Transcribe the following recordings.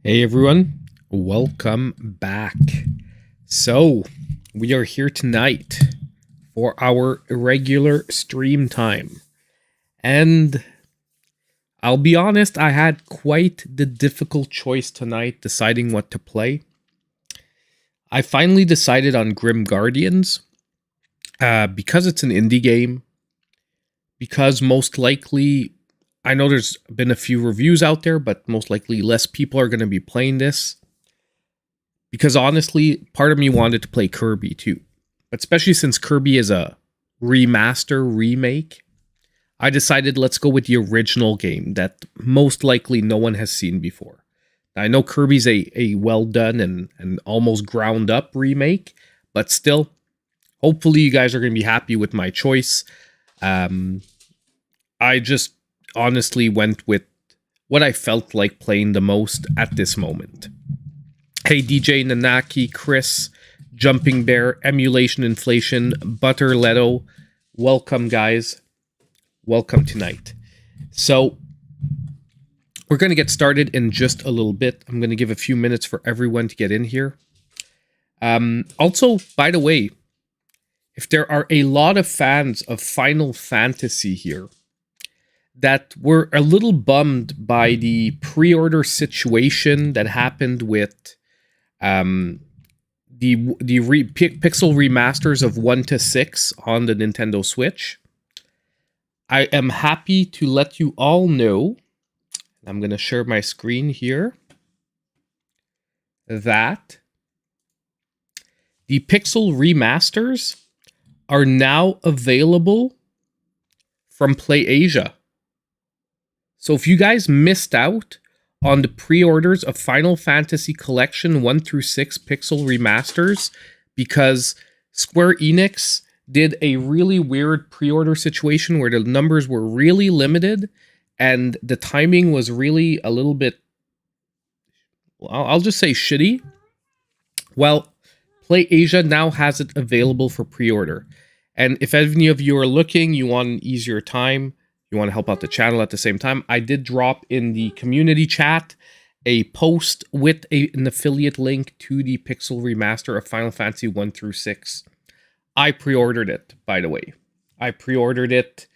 Hey everyone, welcome back. So, we are here tonight for our regular stream time. And I'll be honest, I had quite the difficult choice tonight deciding what to play. I finally decided on Grim Guardians because it's an indie game, because most likely, I know there's been a few reviews out there, but most likely less people are going to be playing this. Because honestly, part of me wanted to play Kirby too. But especially since Kirby is a remaster, remake, I decided let's go with the original game that most likely no one has seen before. I know Kirby's a well done and almost ground up remake, but still, hopefully you guys are going to be happy with my choice. I just honestly went with what I felt like playing the most at this moment. Hey DJ, Nanaki, Chris, Jumping Bear, Emulation Inflation, Butter Leto, welcome guys. Welcome tonight. So we're going to get started in just a little bit. I'm going to give a few minutes for everyone to get in here. Also, by the way, if there are a lot of fans of Final Fantasy here that were a little bummed by the pre-order situation that happened with the pixel remasters of 1 to 6 on the Nintendo Switch, I am happy to let you all know, I'm going to share my screen here, that the pixel remasters are now available from PlayAsia. So if you guys missed out on the pre-orders of Final Fantasy Collection 1 through 6 pixel remasters because Square Enix did a really weird pre-order situation where the numbers were really limited and the timing was really a little bit, well, I'll just say shitty. Well, PlayAsia now has it available for pre-order. And if any of you are looking, you want an easier time, you want to help out the channel at the same time, I did drop in the community chat a post with an affiliate link to the pixel remaster of Final Fantasy 1 through 6. I pre-ordered it, by the way. I pre-ordered it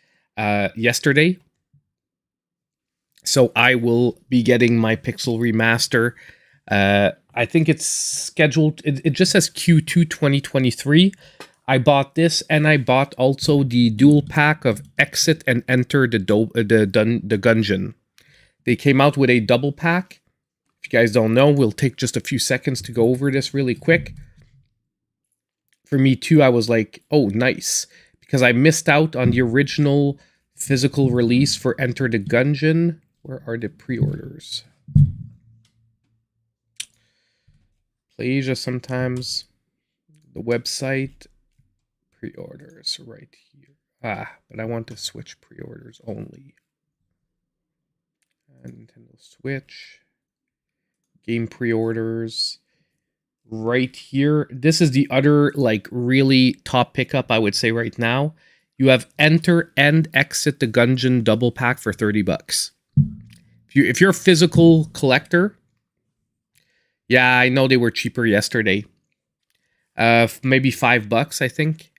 yesterday. So I will be getting my pixel remaster. I think it's scheduled, it just says Q2 2023. I bought this, and I bought also the dual pack of Exit and Enter the Gungeon. They came out with a double pack. If you guys don't know, we'll take just a few seconds to go over this really quick. For me too, I was like, oh, nice. Because I missed out on the original physical release for Enter the Gungeon. Where are the pre-orders? PlayAsia sometimes. The website. Pre-orders right here. But I want to switch pre-orders only. Nintendo Switch. Game pre-orders. Right here. This is the other, like, really top pickup, I would say, right now. You have Enter and Exit the Gungeon double pack for $30. If you're a physical collector, yeah, I know they were cheaper yesterday. Maybe $5, I think.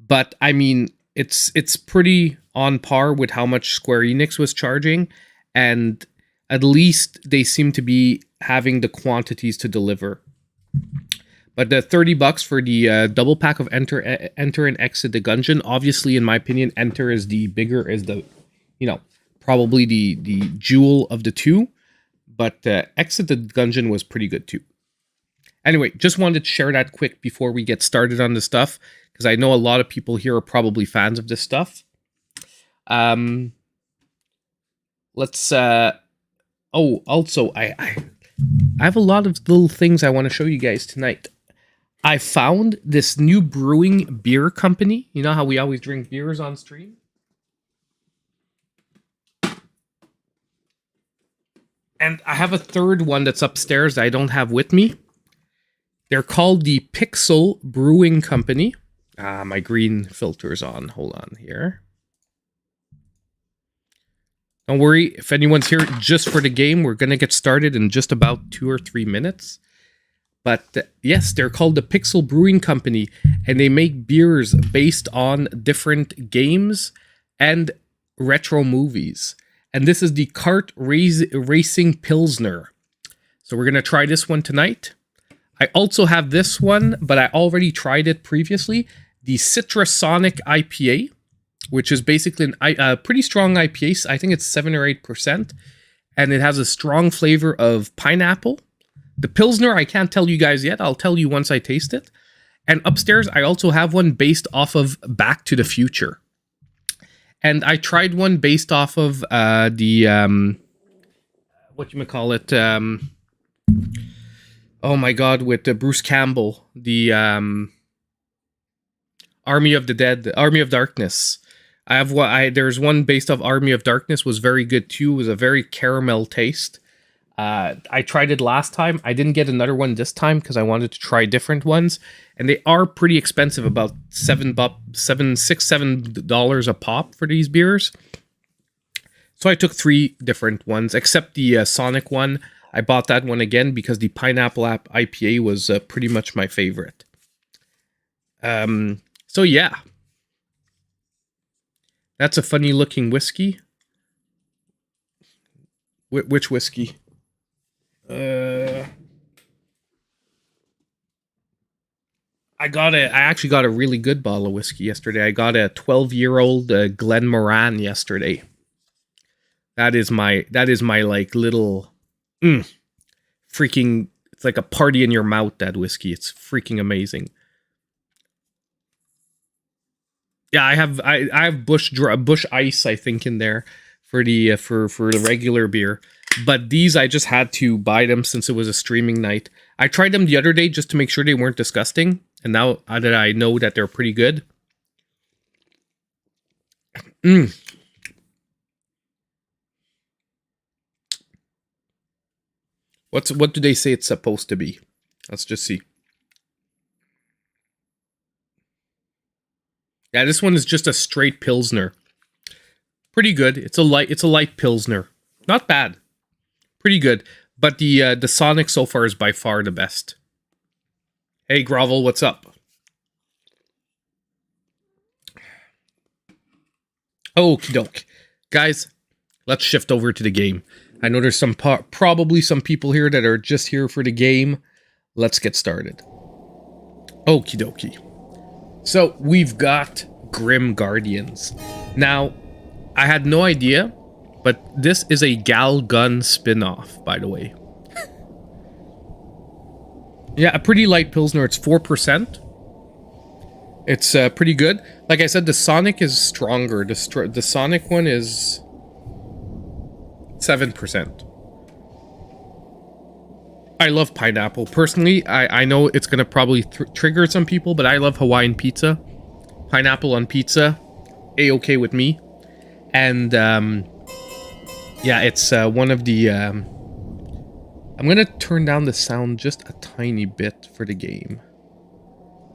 But I mean, it's pretty on par with how much Square Enix was charging, and at least they seem to be having the quantities to deliver. But the $30 for the double pack of Enter and Exit the Gungeon, obviously, in my opinion, Enter is the bigger, is the, you know, probably the jewel of the two. But Exit the Gungeon was pretty good too. Anyway, just wanted to share that quick before we get started on the stuff, because I know a lot of people here are probably fans of this stuff. Let's also I have a lot of little things I want to show you guys tonight. I found this new brewing beer company. You know how we always drink beers on stream? And I have a third one that's upstairs that I don't have with me. They're called the Pixel Brewing Company. My green filter's on. Hold on here. Don't worry, if anyone's here just for the game, we're going to get started in just about 2 or 3 minutes. But yes, they're called the Pixel Brewing Company, and they make beers based on different games and retro movies. And this is the Kart Racing Pilsner. So we're going to try this one tonight. I also have this one, but I already tried it previously. The Citrusonic IPA, which is basically a pretty strong IPA. I think it's 7 or 8%. And it has a strong flavor of pineapple. The Pilsner, I can't tell you guys yet. I'll tell you once I taste it. And upstairs, I also have one based off of Back to the Future. And I tried one based off of whatchamacallit, oh my god, with Bruce Campbell, the Army of the Dead, Army of Darkness. There's one based off Army of Darkness, was very good too. It was a very caramel taste. I tried it last time. I didn't get another one this time because I wanted to try different ones, and they are pretty expensive, about $7 a pop for these beers. So I took 3 different ones, except the Sonic one. I bought that one again because the Pineapple IPA was pretty much my favorite. So yeah, that's a funny looking whiskey. Which whiskey? I actually got a really good bottle of whiskey yesterday. I got a 12-year-old Glenmoran yesterday. That is my like little freaking, it's like a party in your mouth, that whiskey. It's freaking amazing. Yeah, I have Bush Ice, I think, in there for the for the regular beer. But these, I just had to buy them since it was a streaming night. I tried them the other day just to make sure they weren't disgusting. And now that I know that they're pretty good. What do they say it's supposed to be? Let's just see. Yeah, this one is just a straight Pilsner. Pretty good. It's a light Pilsner. Not bad. Pretty good. But the Sonic so far is by far the best. Hey, Grovel, what's up? Okie doke. Guys, let's shift over to the game. I know there's probably some people here that are just here for the game. Let's get started. Okie dokie. So, we've got Grim Guardians. Now, I had no idea, but this is a Gal Gun spin-off, by the way. Yeah, a pretty light Pilsner. It's 4%. It's pretty good. Like I said, the Sonic is stronger. The Sonic one is 7%. I love pineapple. Personally, I know it's going to probably trigger some people, but I love Hawaiian pizza. Pineapple on pizza, A-okay with me. And, yeah, it's one of the... I'm going to turn down the sound just a tiny bit for the game.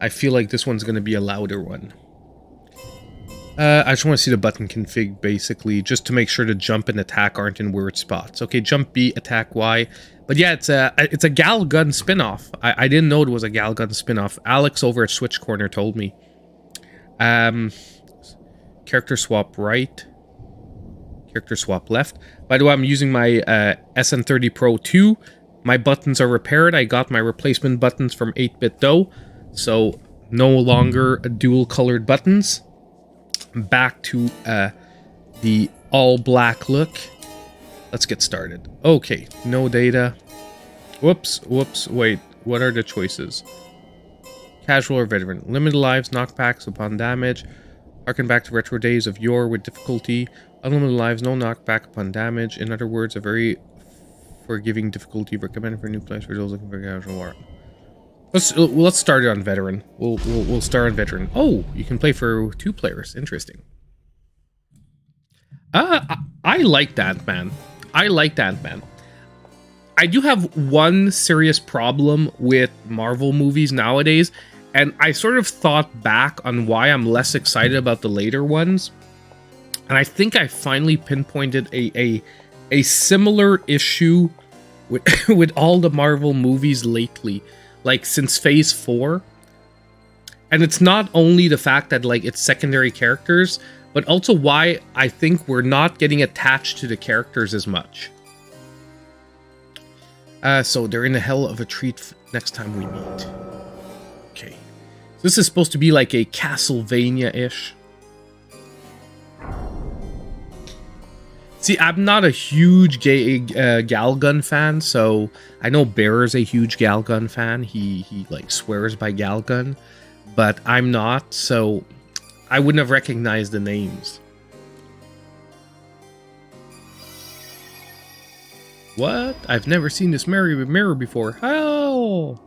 I feel like this one's going to be a louder one. I just want to see the button config, basically, just to make sure the jump and attack aren't in weird spots. Okay, jump B, attack Y. But yeah, it's a Gal Gun spin-off. I didn't know it was a Gal Gun spin-off. Alex over at Switch Corner told me. Character swap right. Character swap left. By the way, I'm using my SN30 Pro 2. My buttons are repaired. I got my replacement buttons from 8-Bit Dough. So, no longer dual-colored buttons. Back to the all-black look. Let's get started. Okay, no data. Whoops, wait. What are the choices? Casual or veteran? Limited lives, knockbacks upon damage. Harken back to retro days of yore with difficulty. Unlimited lives, no knockback upon damage. In other words, a very forgiving difficulty recommended for new players for those looking for casual war. Let's start it on veteran. We'll start on veteran. Oh, you can play for 2 players. Interesting. I like that, man. I like that, man. I do have one serious problem with Marvel movies nowadays, and I sort of thought back on why I'm less excited about the later ones. And I think I finally pinpointed a similar issue with, with all the Marvel movies lately, like since Phase 4. And it's not only the fact that like it's secondary characters, but also why I think we're not getting attached to the characters as much. So they're in a hell of a treat next time we meet. Okay. So this is supposed to be like a Castlevania-ish. See, I'm not a huge Galgun fan, so I know Bear's a huge Galgun fan. He like swears by Galgun, but I'm not, so I wouldn't have recognized the names. What? I've never seen this mirror before. How?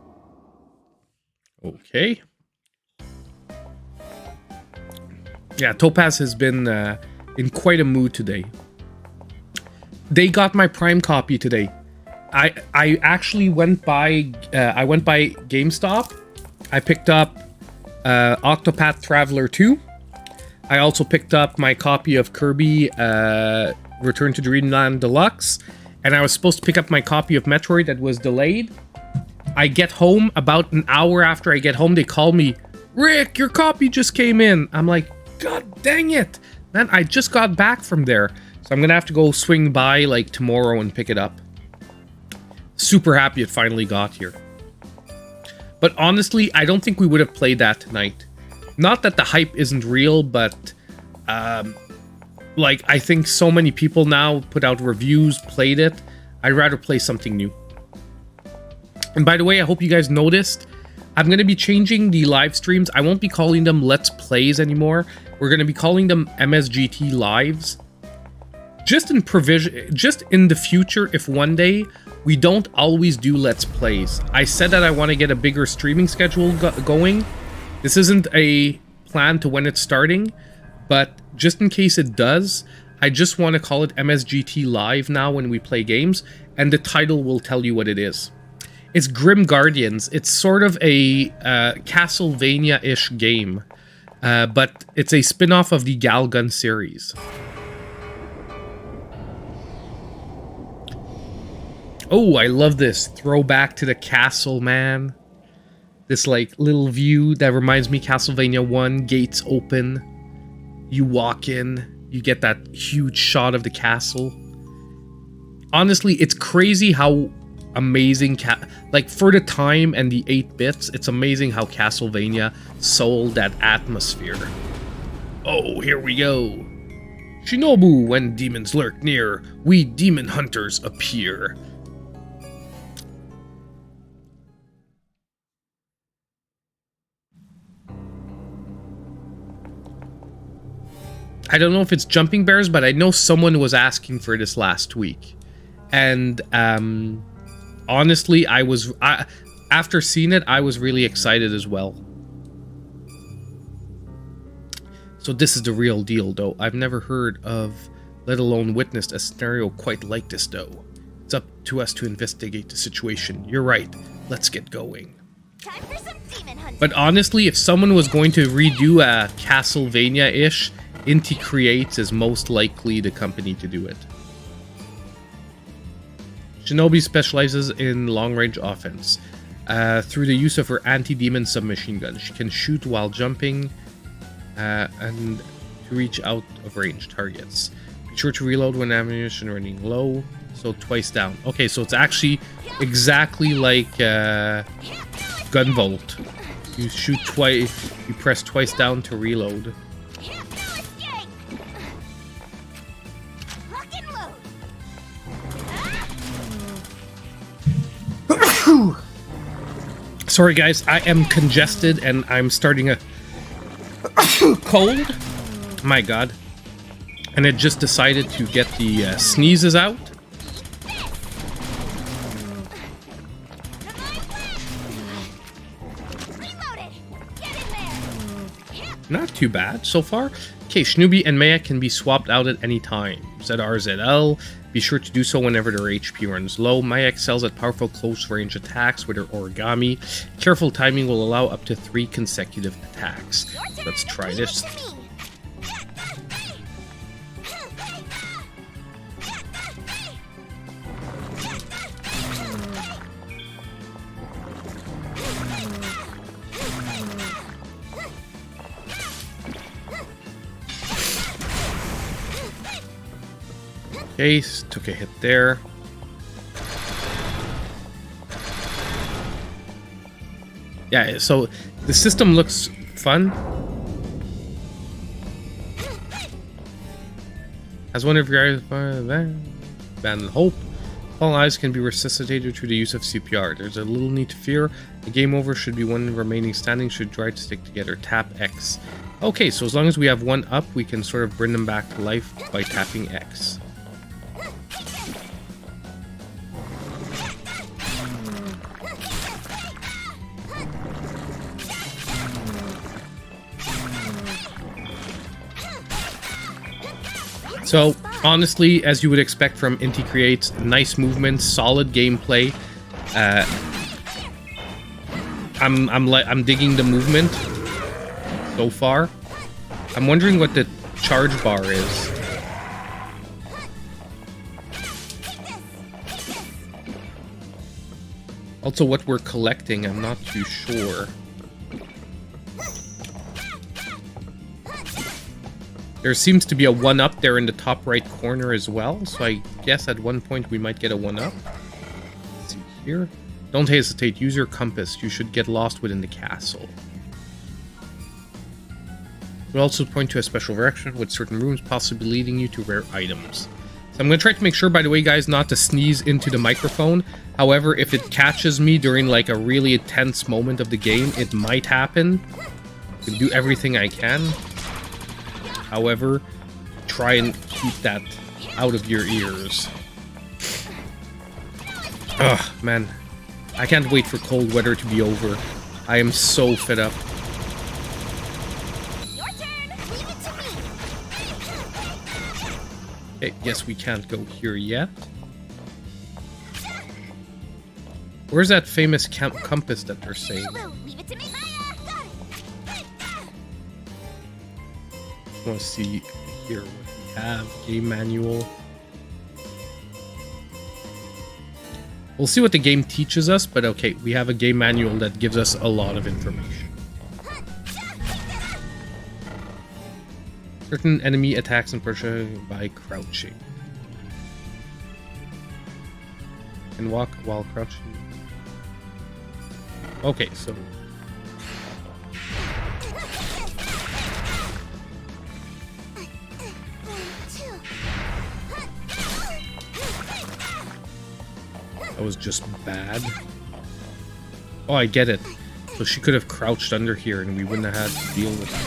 Okay. Yeah, Topaz has been in quite a mood today. They got my Prime copy today. I actually went by GameStop. I picked up Octopath Traveler 2. I also picked up my copy of Kirby Return to Dreamland Deluxe. And I was supposed to pick up my copy of Metroid that was delayed. I get home, about an hour after I get home, they call me, Rick, your copy just came in. I'm like, God dang it. Man, I just got back from there. So I'm going to have to go swing by like tomorrow and pick it up. Super happy it finally got here. But honestly, I don't think we would have played that tonight. Not that the hype isn't real, but like I think so many people now put out reviews, played it. I'd rather play something new. And by the way, I hope you guys noticed, I'm going to be changing the live streams. I won't be calling them Let's Plays anymore. We're going to be calling them MSGT Lives. Just in the future, if one day we don't always do Let's Plays. I said that I want to get a bigger streaming schedule going. This isn't a plan to when it's starting, but just in case it does, I just want to call it MSGT Live now when we play games, and the title will tell you what it is. It's Grim Guardians. It's sort of a Castlevania-ish game, but it's a spin-off of the Galgun series. Oh, I love this throwback to the castle, man. This like little view that reminds me Castlevania 1, gates open. You walk in, you get that huge shot of the castle. Honestly, it's crazy how amazing, like for the time and the 8 bits, it's amazing how Castlevania sold that atmosphere. Oh, here we go. Shinobu, when demons lurk near, we demon hunters appear. I don't know if it's Jumping Bears, but I know someone was asking for this last week. And honestly, after seeing it, I was really excited as well. So this is the real deal, though. I've never heard of, let alone witnessed, a scenario quite like this, though. It's up to us to investigate the situation. You're right. Let's get going. Time for some demon hunting. But honestly, if someone was going to redo a Castlevania-ish, Inti Creates is most likely the company to do it. Shinobi specializes in long-range offense. Through the use of her anti-demon submachine gun, she can shoot while jumping and to reach out of range targets. Be sure to reload when ammunition running low, so twice down. Okay, so it's actually exactly like Gunvolt. You shoot twice, you press twice down to reload. Sorry guys, I am congested and I'm starting a cold. My god. And it just decided to get the sneezes out. Not too bad so far. Okay, Shinobi and Maya can be swapped out at any time. ZRZL, be sure to do so whenever their HP runs low. Maya excels at powerful close-range attacks with her origami. Careful timing will allow up to 3 consecutive attacks. Let's try this. Okay, took a hit there. Yeah, so the system looks fun. As one of your eyes abandon hope, all eyes can be resuscitated through the use of CPR. There's a little need to fear. The game over should be one remaining standing should try to stick together. Tap X. Okay, so as long as we have one up, we can sort of bring them back to life by tapping X. So, honestly, as you would expect from Inti Creates, nice movements, solid gameplay. I'm digging the movement so far. I'm wondering what the charge bar is. Also, what we're collecting, I'm not too sure. There seems to be a 1-up there in the top right corner as well, so I guess at one point we might get a 1-up. Let's see here. Don't hesitate, use your compass. You should get lost within the castle. It will also point to a special direction with certain rooms possibly leading you to rare items. So I'm going to try to make sure, by the way, guys, not to sneeze into the microphone. However, if it catches me during like a really intense moment of the game, it might happen. I'm going to do everything I can. However, try and keep that out of your ears. Ugh, man. I can't wait for cold weather to be over. I am so fed up. Your turn. Leave it to me. Okay, yes, we can't go here yet. Where's that famous compass that they're saying? Leave it to me. I want to see here what we have. Game manual. We'll see what the game teaches us, but okay, we have a game manual that gives us a lot of information. Certain enemy attacks and pressure by crouching. And walk while crouching. Okay, so that was just bad. Oh, I get it. So she could have crouched under here and we wouldn't have had to deal with it.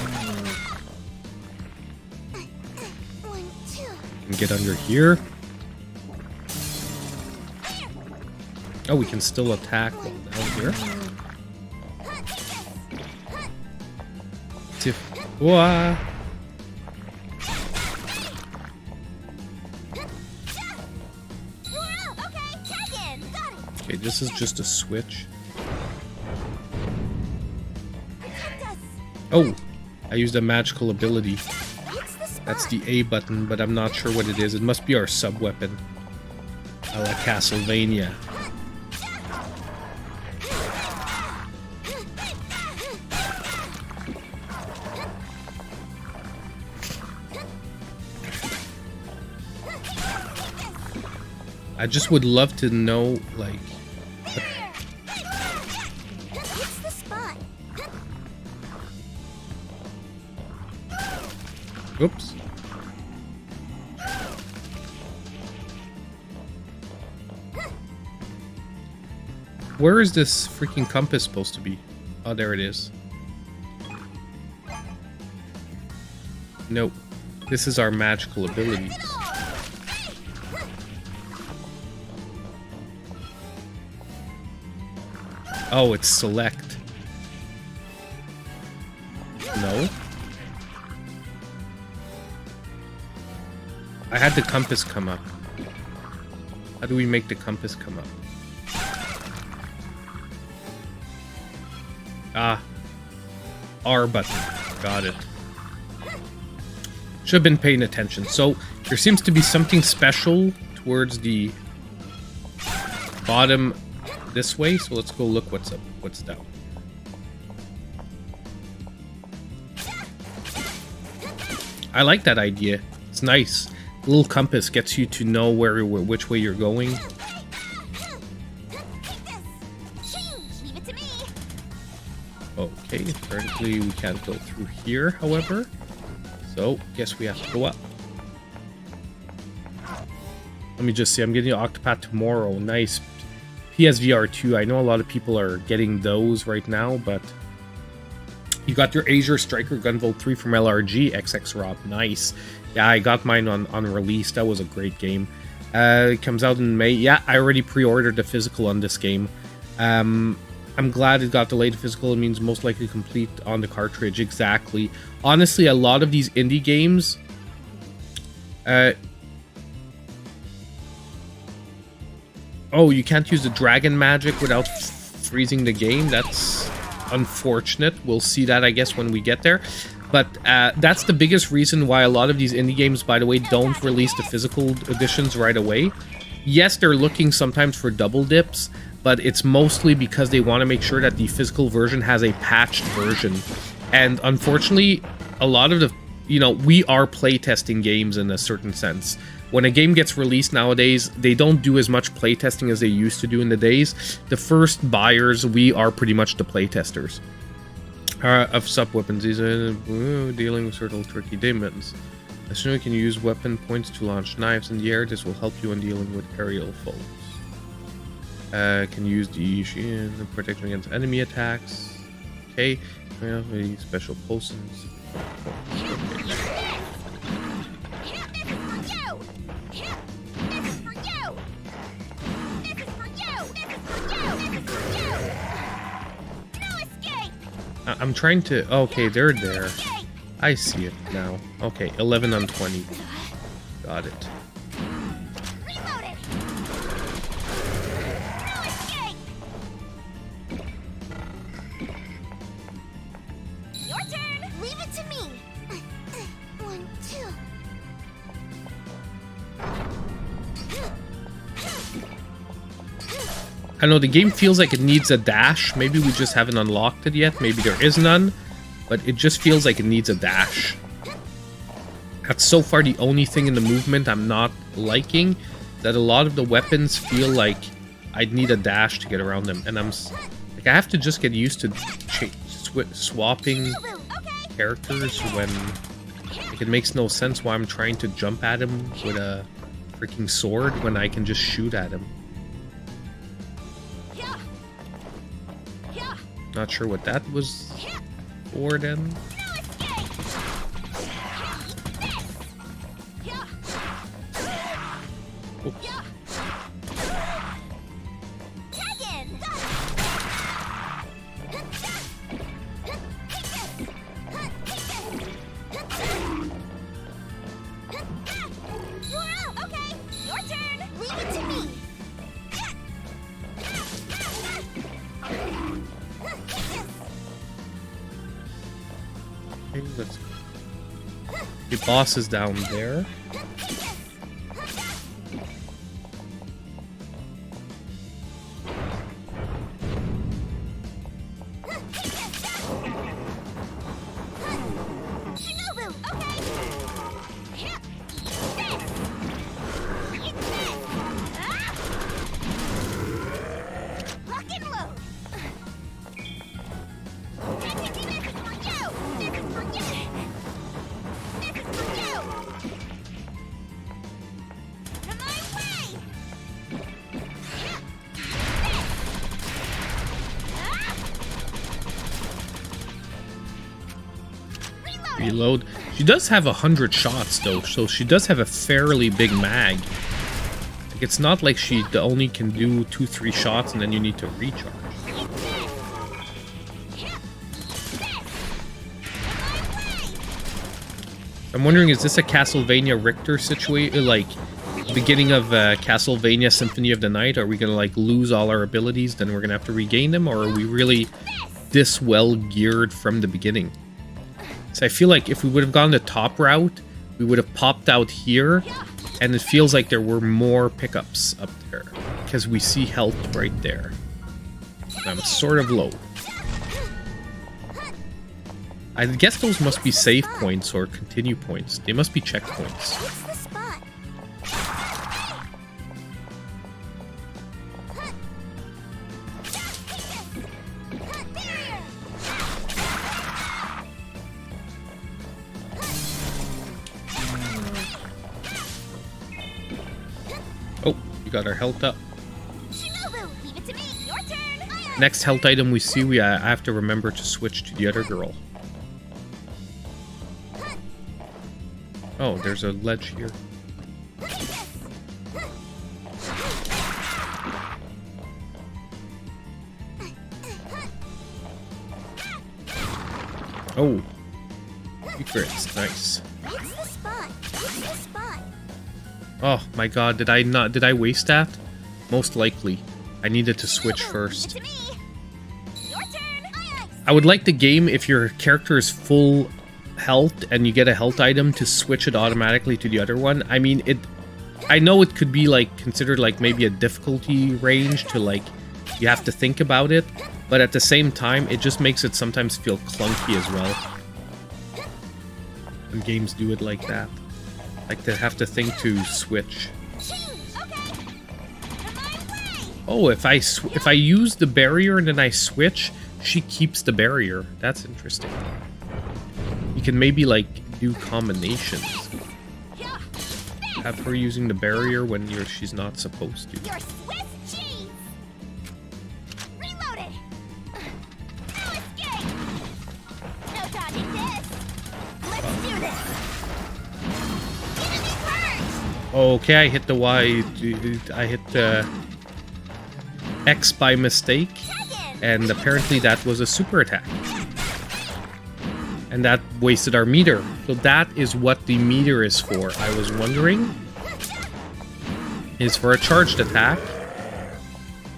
And get under here. Oh, we can still attack while down here. Wah. Okay, this is just a switch. Oh, I used a magical ability. That's the A button, but I'm not sure what it is. It must be our sub-weapon. A la Castlevania. I just would love to know, like... It's the spot. Oops. Where is this freaking compass supposed to be? Oh, there it is. Nope. This is our magical abilities. Oh, it's select. No. I had the compass come up. How do we make the compass come up? Ah. R button. Got it. Should have been paying attention. So, there seems to be something special towards the bottom this way, so let's go look what's up, what's down. I like that idea. It's nice. little compass gets you to know which way you're going. Leave it to me. Okay, apparently we can't go through here, however. So, guess we have to go up. Let me just see, I'm getting an Octopath tomorrow. Nice. PSVR 2. I know a lot of people are getting those right now, but you got your Azure Striker Gunvolt 3 from LRG, XX Rob. Nice. Yeah, I got mine on release. That was a great game. It comes out in May. Yeah, I already pre-ordered the physical on this game. I'm glad it got delayed to physical. It means most likely complete on the cartridge. Exactly. Honestly, a lot of these indie games... oh, you can't use the dragon magic without freezing the game. That's unfortunate. We'll see that, I guess, when we get there. But that's the biggest reason why a lot of these indie games, by the way, don't release the physical editions right away. Yes, they're looking sometimes for double dips, but it's mostly because they want to make sure that the physical version has a patched version. And unfortunately, a lot of the, you know, we are playtesting games in a certain sense. When a game gets released nowadays, they don't do as much playtesting as they used to do in the days. The first buyers, we are pretty much the playtesters. Of sub-weapons, these are dealing with certain tricky demons. As soon as you can use weapon points to launch knives in the air, this will help you in dealing with aerial foes. Can use the shield protection against enemy attacks. Okay, well, the special potions. I'm trying to... okay, they're there. I see it now. Okay, 11 on 20. Got it. Your turn. Leave it to me. 1, 2. I know the game feels like it needs a dash. Maybe we just haven't unlocked it yet. Maybe there is none. But it just feels like it needs a dash. That's so far the only thing in the movement I'm not liking. That a lot of the weapons feel like I'd need a dash to get around them. And I'm like, I have to just get used to swapping characters when like, it makes no sense why I'm trying to jump at him with a freaking sword when I can just shoot at him. Not sure what that was for then. Oops. Let's go. The boss is down there. Reload. She does have 100 shots though, so she does have a fairly big mag. Like, it's not like she only can do 2-3 shots and then you need to recharge. I'm wondering, is this a Castlevania Richter situation? Like, beginning of Castlevania Symphony of the Night? Are we gonna like lose all our abilities, then we're gonna have to regain them? Or are we really this well geared from the beginning? So I feel like if we would have gone the top route, we would have popped out here, and it feels like there were more pickups up there, because we see health right there. And I'm sort of low. I guess those must be save points or continue points. They must be checkpoints. What's the spot? We got our health up. Shinobu, leave it to me. Your turn. Next health item we see, I have to remember to switch to the other girl. Oh, there's a ledge here. Oh, secrets, nice. What's the spot? What's the spot? Oh my god, did I waste that? Most likely. I needed to switch first. Leave it to me. Your turn. Aye. I would like the game, if your character is full health and you get a health item, to switch it automatically to the other one. I mean, I know it could be like considered like maybe a difficulty range to like, you have to think about it, but at the same time, it just makes it sometimes feel clunky as well. When games do it like that. Like they have to think to switch. Oh, if I use the barrier and then I switch, she keeps the barrier. That's interesting. You can maybe like do combinations. Have her using the barrier when she's not supposed to. Your Swiss cheese. Reloaded. No escape. No dodging this. Let's do this. Enemy purge. Okay, I hit the Y. I hit the X by mistake, and apparently that was a super attack. And that wasted our meter. So that is what the meter is for. I was wondering. Is for a charged attack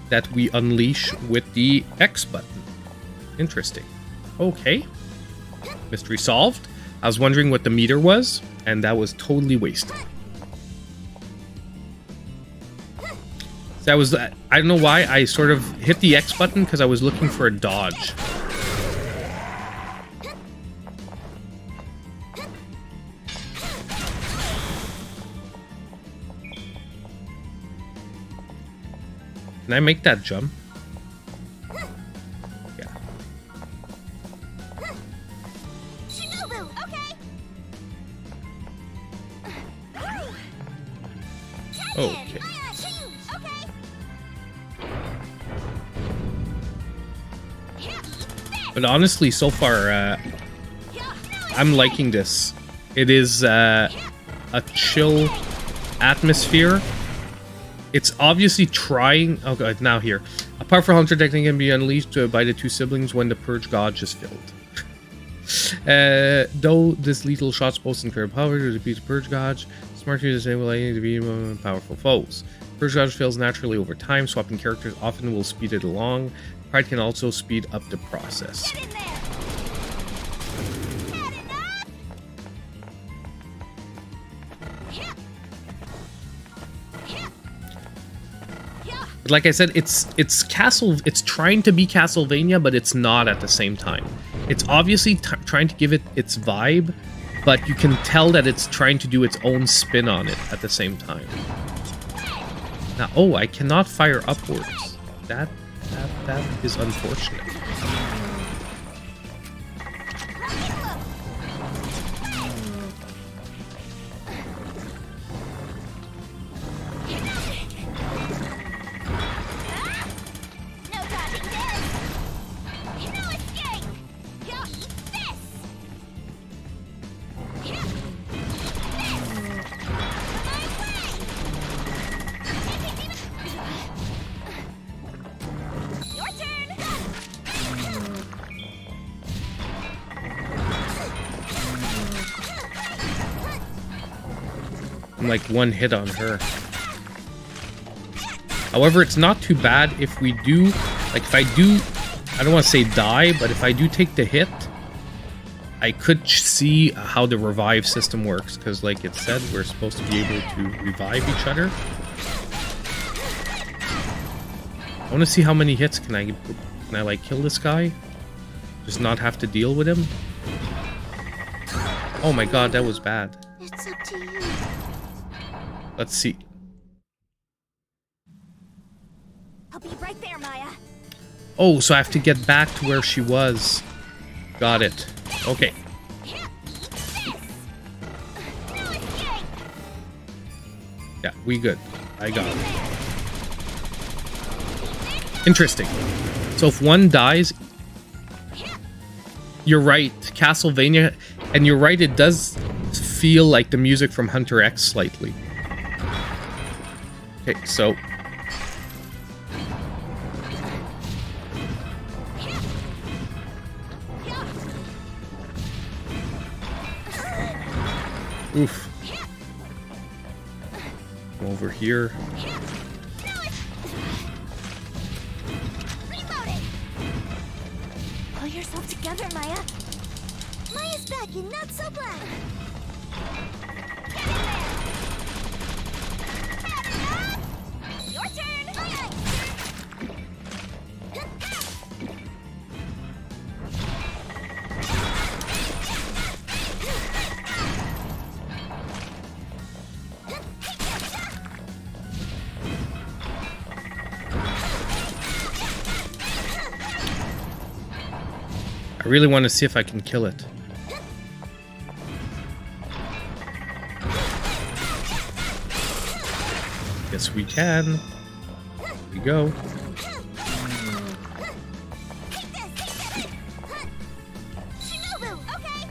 that we unleash with the X button. Interesting. Okay. Mystery solved. I was wondering what the meter was, and that was totally wasted. That was, I don't know why I sort of hit the X button because I was looking for a dodge. Can I make that jump? Yeah. Shinobu, okay. Okay. But honestly, so far, I'm liking this. It is a chill atmosphere. It's obviously trying... Oh god, now here. A powerful hunter technique can be unleashed by the two siblings when the Purge Gauge is filled. Though this lethal shot supposed to incur power to defeat the Purge Gauge, smart users enable any to be powerful foes. Purge Gauge fails naturally over time, swapping characters often will speed it along. Pride can also speed up the process. Get in there. But like I said, it's trying to be Castlevania, but it's not at the same time. It's obviously trying to give it its vibe, but you can tell that it's trying to do its own spin on it at the same time. Now, oh, I cannot fire upwards. That is unfortunate. I'm like one hit on her. However, it's not too bad if we do, like if I do, I don't want to say die, but if I do take the hit, I could see how the revive system works, because like it said, we're supposed to be able to revive each other. I want to see how many hits can I like kill this guy? Just not have to deal with him? Oh my god, that was bad. It's up to you. Let's see. I'll be right there, Maya. Oh, so I have to get back to where she was. Got it. Okay. Yeah, we good. I got it. Interesting. So if one dies, you're right, Castlevania, and you're right, it does feel like the music from Hunter X slightly. Okay, so oof. Over here. Pull yourself together, Maya. Maya's back and not so black. Your turn. Maya. I really want to see if I can kill it. Yes, we can. Here we go. Shinobu, okay.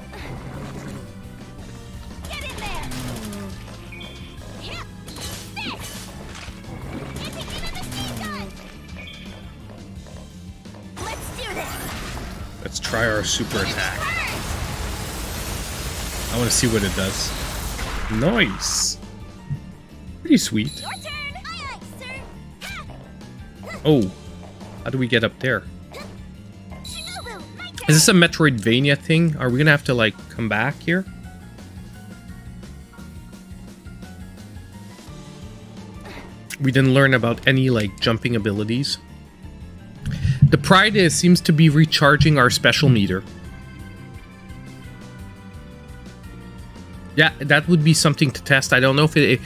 Get in there. This. Getting in a machine gun. Let's do this. Let's try our super attack. I want to see what it does. Nice. Pretty sweet. Your turn. Aye, aye, sir. Oh, how do we get up there? Shinobu, my turn. Is this a Metroidvania thing? Are we gonna have to like come back here? We didn't learn about any like jumping abilities. The pride seems to be recharging our special meter. Yeah, that would be something to test. I don't know if it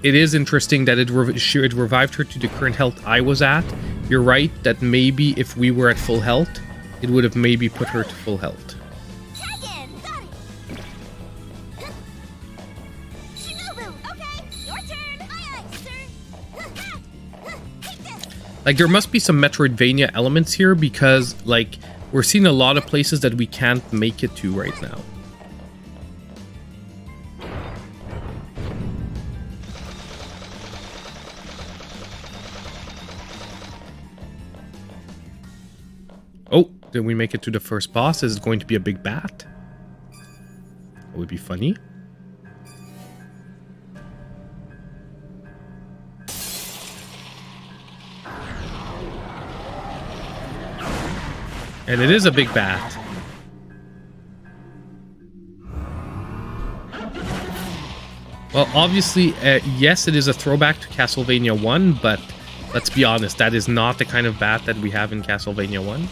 is interesting that it revived her to the current health I was at. You're right that maybe if we were at full health, it would have maybe put her to full health. Tag in. Got it. Shinobu, okay. Your turn. Aye, aye, sir. Take this. Like, there must be some Metroidvania elements here because, like, we're seeing a lot of places that we can't make it to right now. Oh, did we make it to the first boss? Is it going to be a big bat? That would be funny. And it is a big bat. Well, obviously, yes, it is a throwback to Castlevania 1, but let's be honest, that is not the kind of bat that we have in Castlevania 1.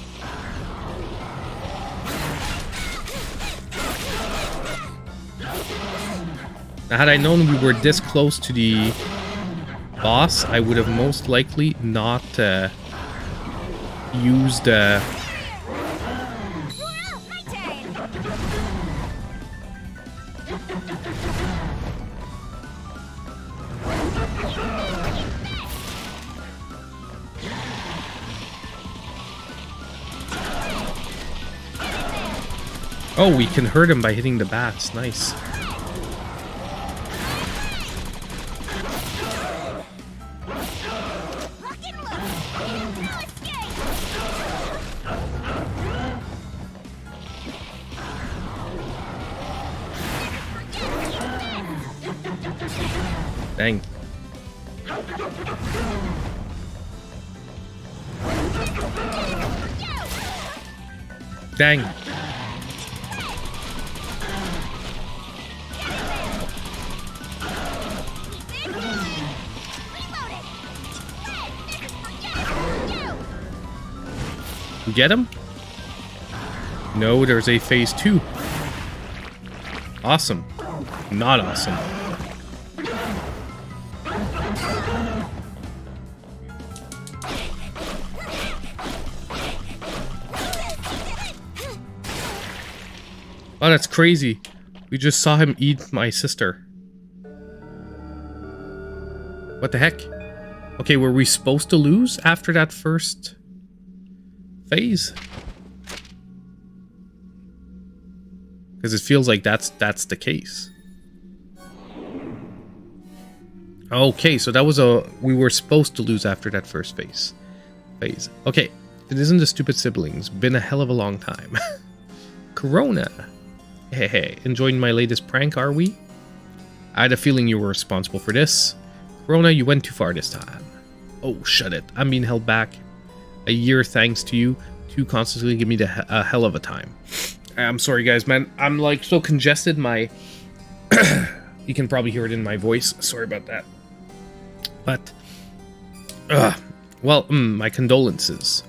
Now, had I known we were this close to the boss, I would have most likely not used... You're out. My turn. Oh, we can hurt him by hitting the bats. Nice. Rock and roll. No escape. Dang. Dang. Get him? No, there's a phase 2. Awesome. Not awesome. Oh, that's crazy. We just saw him eat my sister. What the heck? Okay, were we supposed to lose after that first phase? Because it feels like that's the case. Okay, so that was we were supposed to lose after that first phase. Okay, it isn't the stupid siblings. Been a hell of a long time. Corona. Hey, enjoying my latest prank, are we? I had a feeling you were responsible for this. Corona, you went too far this time. Oh, shut it. I'm being held back. A year thanks to you. To constantly give me a hell of a time. I'm sorry, guys, man. I'm like so congested. My... you can probably hear it in my voice. Sorry about that. But... well, my condolences.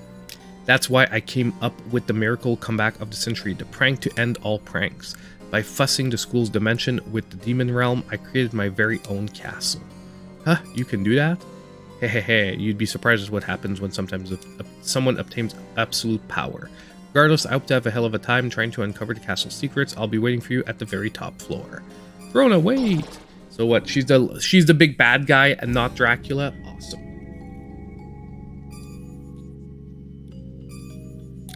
That's why I came up with the miracle comeback of the century, the prank to end all pranks. By fussing the school's dimension with the demon realm, I created my very own castle. Huh? You can do that? Hey, you'd be surprised at what happens when sometimes someone obtains absolute power. Regardless, I hope to have a hell of a time trying to uncover the castle's secrets. I'll be waiting for you at the very top floor. Corona, wait! So what, she's the big bad guy and not Dracula? Awesome.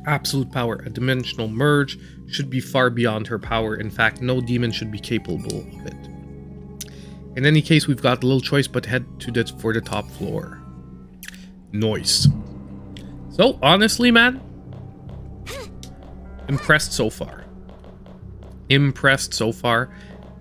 Absolute power. A dimensional merge should be far beyond her power. In fact, no demon should be capable of it. In any case, we've got a little choice but head for the top floor. Nice. So, honestly, man, impressed so far.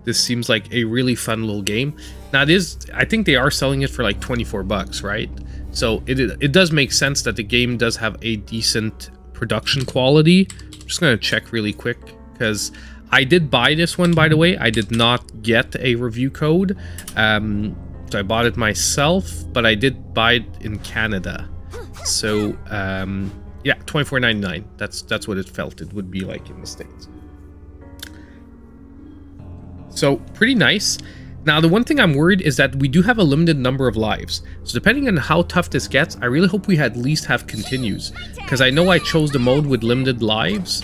This seems like a really fun little game. Now, I think they are selling it for like 24 bucks, right? So, it does make sense that the game does have a decent production quality. I'm just going to check really quick because I did buy this one, by the way. I did not get a review code. So I bought it myself, but I did buy it in Canada. So, yeah, $24.99. That's what it felt it would be like in the States. So, pretty nice. Now, the one thing I'm worried is that we do have a limited number of lives. So depending on how tough this gets, I really hope we at least have continues. Because I know I chose the mode with limited lives.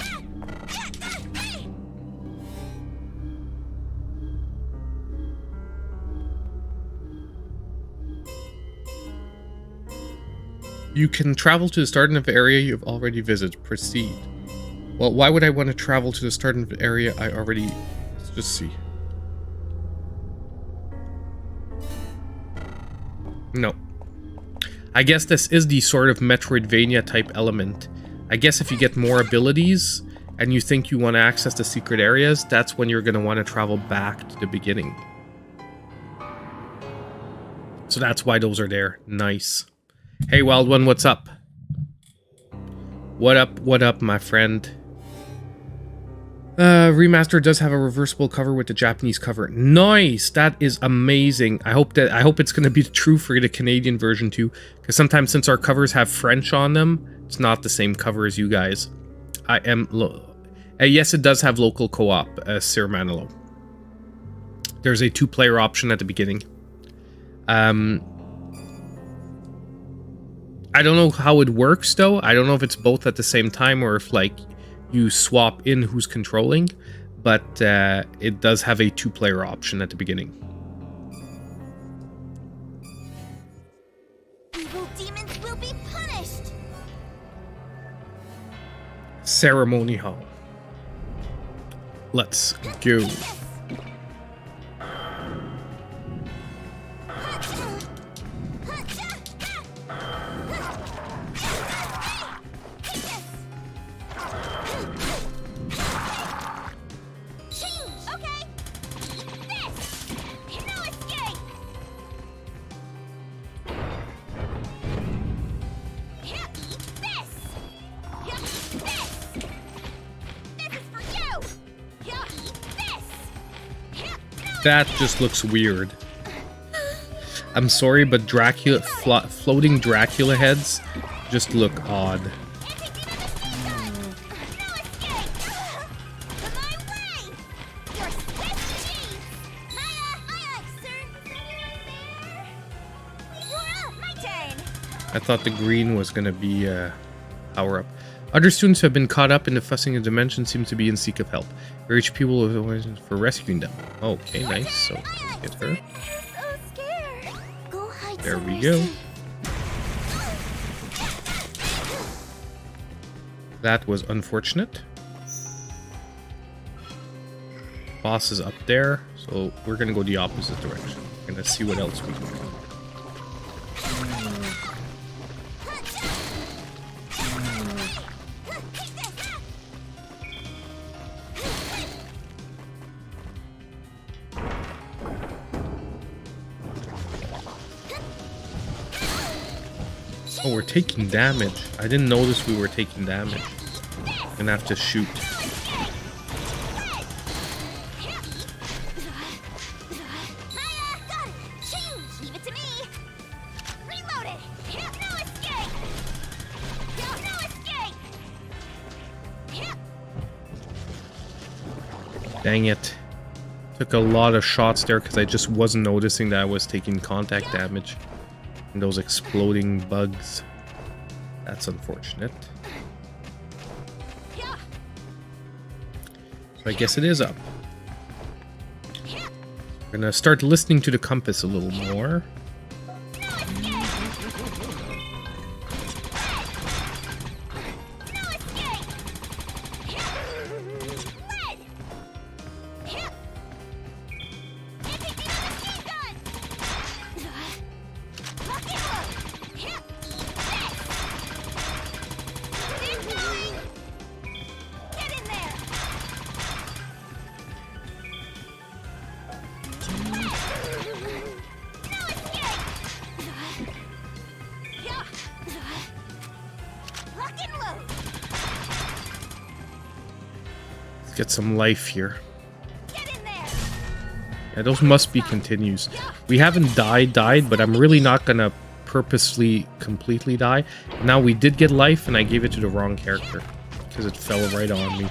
You can travel to the start of an area you've already visited. Proceed. Well, why would I want to travel to the start of an area I already... Let's just see. No. I guess this is the sort of Metroidvania type element. I guess if you get more abilities and you think you want to access the secret areas, that's when you're going to want to travel back to the beginning. So that's why those are there. Nice. Hey, Wild One, what's up? What up, my friend? Remaster does have a reversible cover with the Japanese cover. Nice! That is amazing. I hope it's going to be true for the Canadian version too, because sometimes since our covers have French on them, it's not the same cover as you guys. Yes, it does have local co-op, Sir Manilow. There's a 2-player option at the beginning. I don't know how it works though. I don't know if it's both at the same time or if like you swap in who's controlling, but it does have a 2-player option at the beginning. Evil demons will be punished. Ceremony Hall. Let's go. That just looks weird. I'm sorry, but Dracula floating Dracula heads just look odd. I thought the green was gonna be a power up. Other students who have been caught up in the fussing of dimension seem to be in seek of help. Urge people for rescuing them. Okay, nice. So let's get her. There we go. That was unfortunate. Boss is up there, so we're gonna go the opposite direction. We're gonna see what else we can do. Oh, we're taking damage. I didn't notice we were taking damage. Gonna have to shoot. Leave it to me. Reload it. No escape. No escape. Dang it. Took a lot of shots there because I just wasn't noticing that I was taking contact damage. And those exploding bugs. That's unfortunate. So I guess it is up. We're gonna start listening to the compass a little more. Get some life here. Yeah, those must be continues. We haven't died, but I'm really not gonna purposely completely die. Now we did get life, and I gave it to the wrong character because it fell right on me.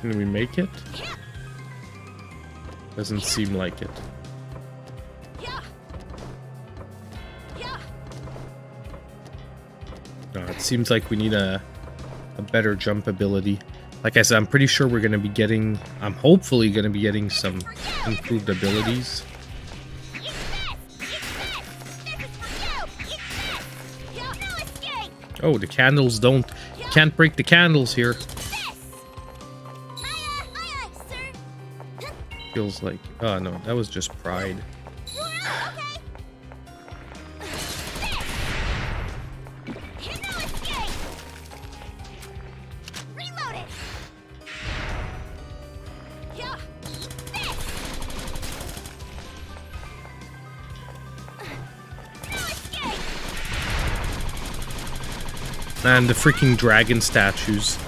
Can we make it? Doesn't seem like it. No, it seems like we need a better jump ability. Like I said, I'm pretty sure we're going to be getting... I'm hopefully going to be getting some improved abilities. Oh, the candles don't... Can't break the candles here. Feels like... Oh, no, that was just pride. Man, the freaking dragon statues.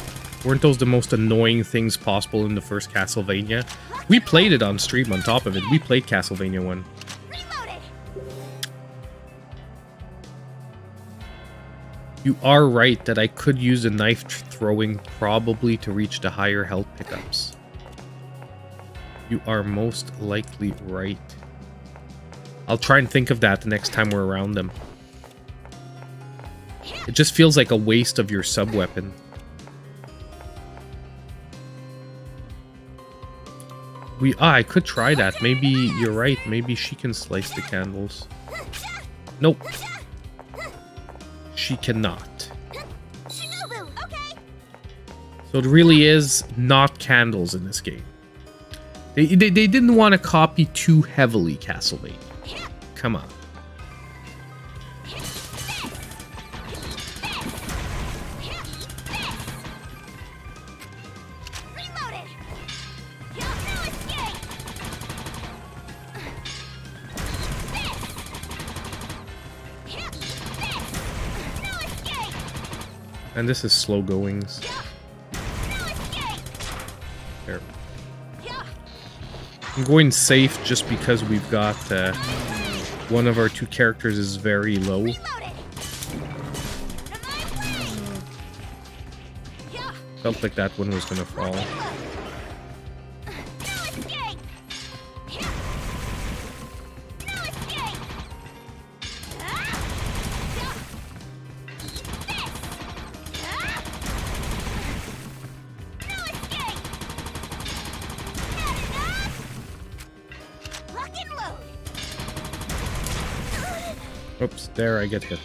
Weren't those the most annoying things possible in the first Castlevania? We played it on stream on top of it. We played Castlevania 1. You are right that I could use the knife throwing probably to reach the higher health pickups. You are most likely right. I'll try and think of that the next time we're around them. It just feels like a waste of your sub-weapon. I could try that. Maybe you're right. Maybe she can slice the candles. Nope. She cannot. So it really is not candles in this game. They didn't want to copy too heavily Castlevania. Come on. And this is slow goings. I'm going safe just because we've got one of our two characters is very low. Reloaded. On my way. Yeah. Felt like that one was gonna fall. No escape. Yeah. No escape. Ah. Yeah. This. Ah. No escape. Not enough. Lock and load. Oops, there I get hit.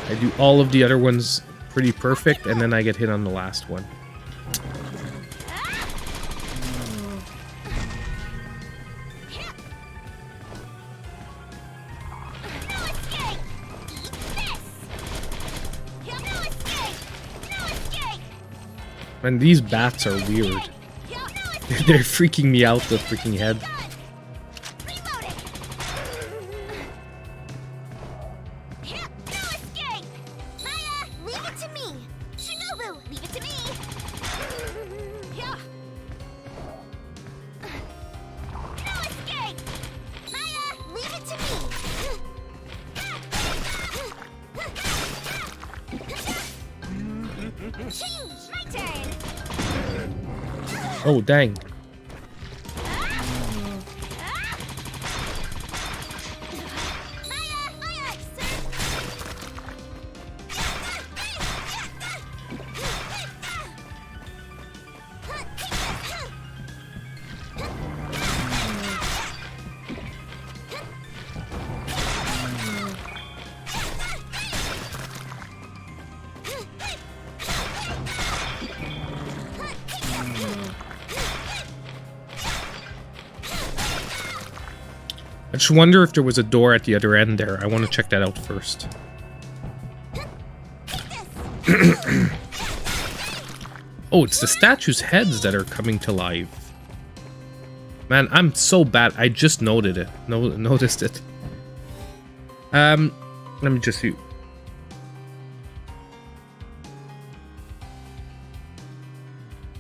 I do all of the other ones pretty perfect, and then I get hit on the last one. No escape. This. No escape. No escape. And these bats are weird. No escape. They're freaking me out, the freaking head. Done. Reloading. No escape. Maya, leave it to me. Shinobu, leave it to me. Yeah. No escape. Maya, leave it to me. Change. My turn. Oh, dang. I just wonder if there was a door at the other end there. I want to check that out first. Oh, it's the statue's heads that are coming to life. Man, I'm so bad. I just noted it. Noticed it. Let me just see.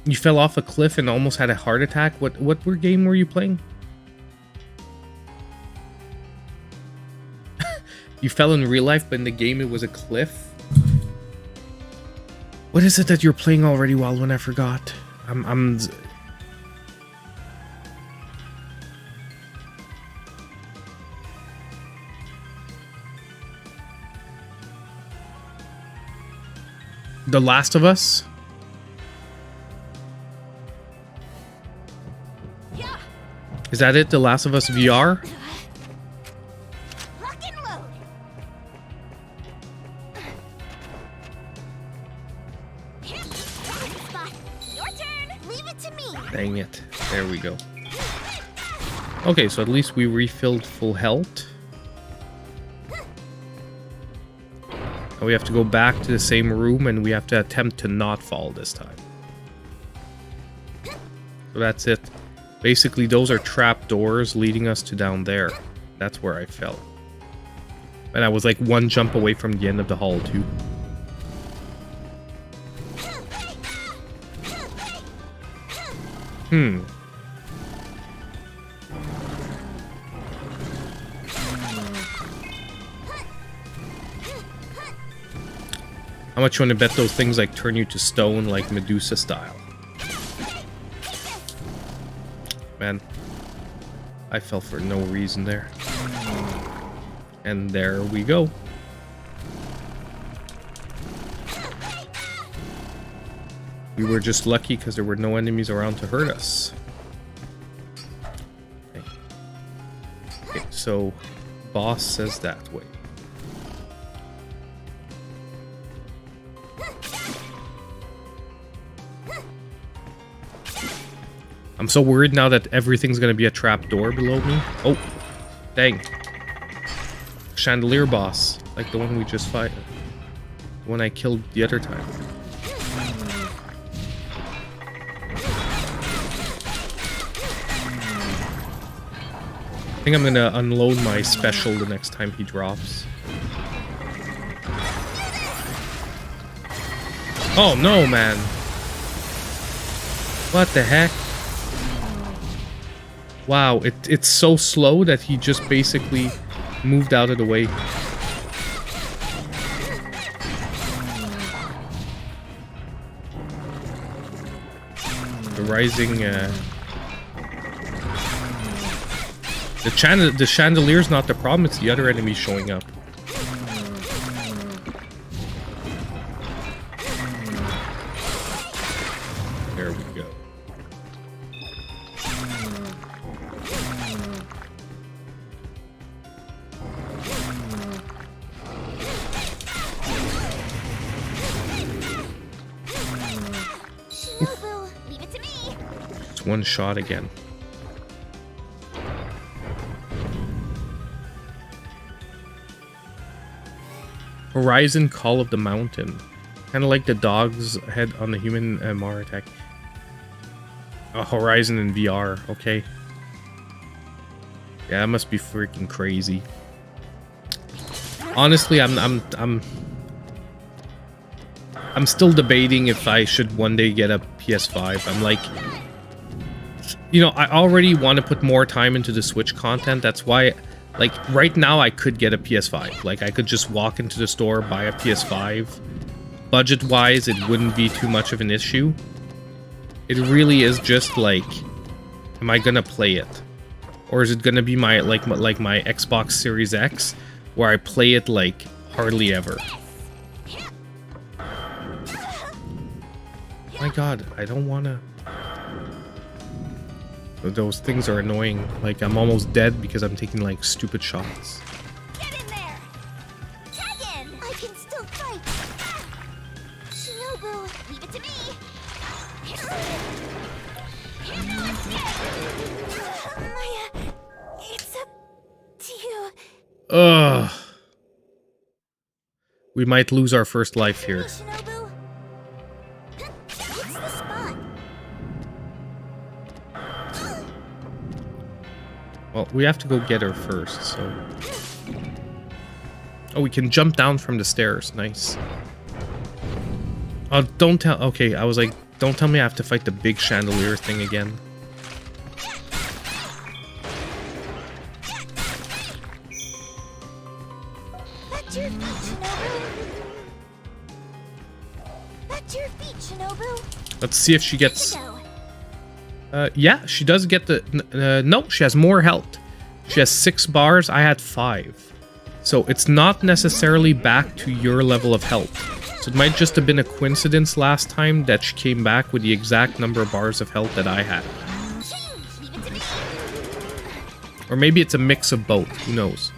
You fell off a cliff and almost had a heart attack? What game were you playing? You fell in real life, but in the game it was a cliff? What is it that you're playing already, Wildwin? I forgot. The Last of Us? Yeah. Is that it? The Last of Us VR? Lock and load. Spot. Your turn. Leave it to me. Dang it. There we go. Okay, so at least we refilled full health. Now we have to go back to the same room and we have to attempt to not fall this time. So that's it. Basically, those are trap doors leading us to down there. That's where I fell. And I was like one jump away from the end of the hall too. How much you want to bet those things like turn you to stone like Medusa style? Man, I fell for no reason there. And there we go. We were just lucky because there were no enemies around to hurt us. Okay, so boss says that way. I'm so worried now that everything's gonna be a trap door below me. Oh, dang. Chandelier boss, like the one we just fought. The one I killed the other time. I think I'm gonna unload my special the next time he drops. Oh no, man. What the heck? Wow, it's so slow that he just basically moved out of the way. The rising, the chandelier's not the problem, it's the other enemy showing up. There we go. Leave it to me. It's one shot again. Horizon Call of the Mountain. Kind of like the dog's head on the human Mara attack. Horizon in VR, okay. Yeah, that must be freaking crazy. Honestly, I'm still debating if I should one day get a PS5. I'm like, you know, I already want to put more time into the Switch content. That's why, like, right now I could get a PS5. Like, I could just walk into the store, buy a PS5. Budget-wise, it wouldn't be too much of an issue. It really is just like, am I gonna play it? Or is it gonna be my like my Xbox Series X, where I play it like hardly ever? My god, I don't wanna... Those things are annoying. Like, I'm almost dead because I'm taking like stupid shots. Get in there. Tag in. I can still fight. Shinobu, leave it to me. Maya, it's up to you. Ugh. We might lose our first life here. Shinobu. What's the spot? Well, we have to go get her first, so... Oh, we can jump down from the stairs. Nice. Oh, don't tell... Okay, I was like, don't tell me I have to fight the big chandelier thing again. Back to your feet, Shinobu. Back to your feet, Shinobu. Let's see if she gets... Go. Yeah, she does get the... no, she has more health. She has 6 bars, I had 5. So it's not necessarily back to your level of health. So it might just have been a coincidence last time that she came back with the exact number of bars of health that I had. Leave it to me. Or maybe it's a mix of both, who knows.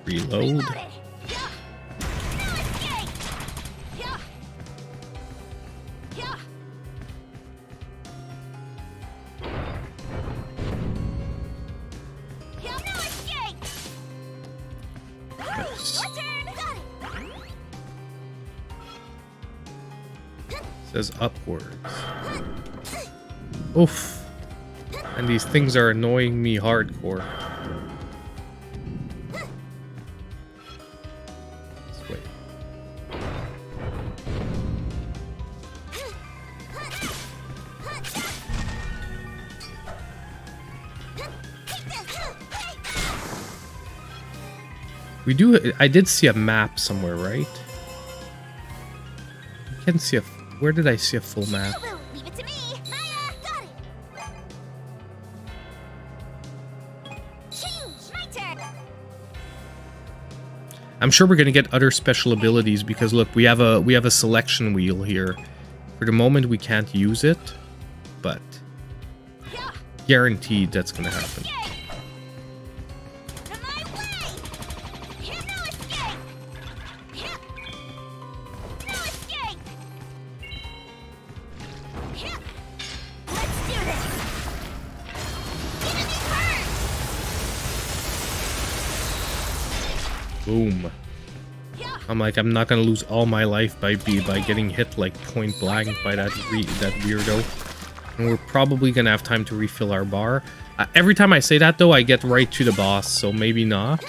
Reload. Nice. Says upwards. Oof. And these things are annoying me hardcore. Let's wait. We do. I did see a map somewhere, right? I can't see a. Where did I see a full map? Leave it to me. Maya, got it. Change. My turn. I'm sure we're gonna get other special abilities because look, we have a selection wheel here. For the moment, we can't use it, but guaranteed that's gonna happen. Boom. I'm like, I'm not gonna lose all my life by getting hit like point blank by that weirdo. And we're probably going to have time to refill our bar. Every time I say that, though, I get right to the boss, so maybe not.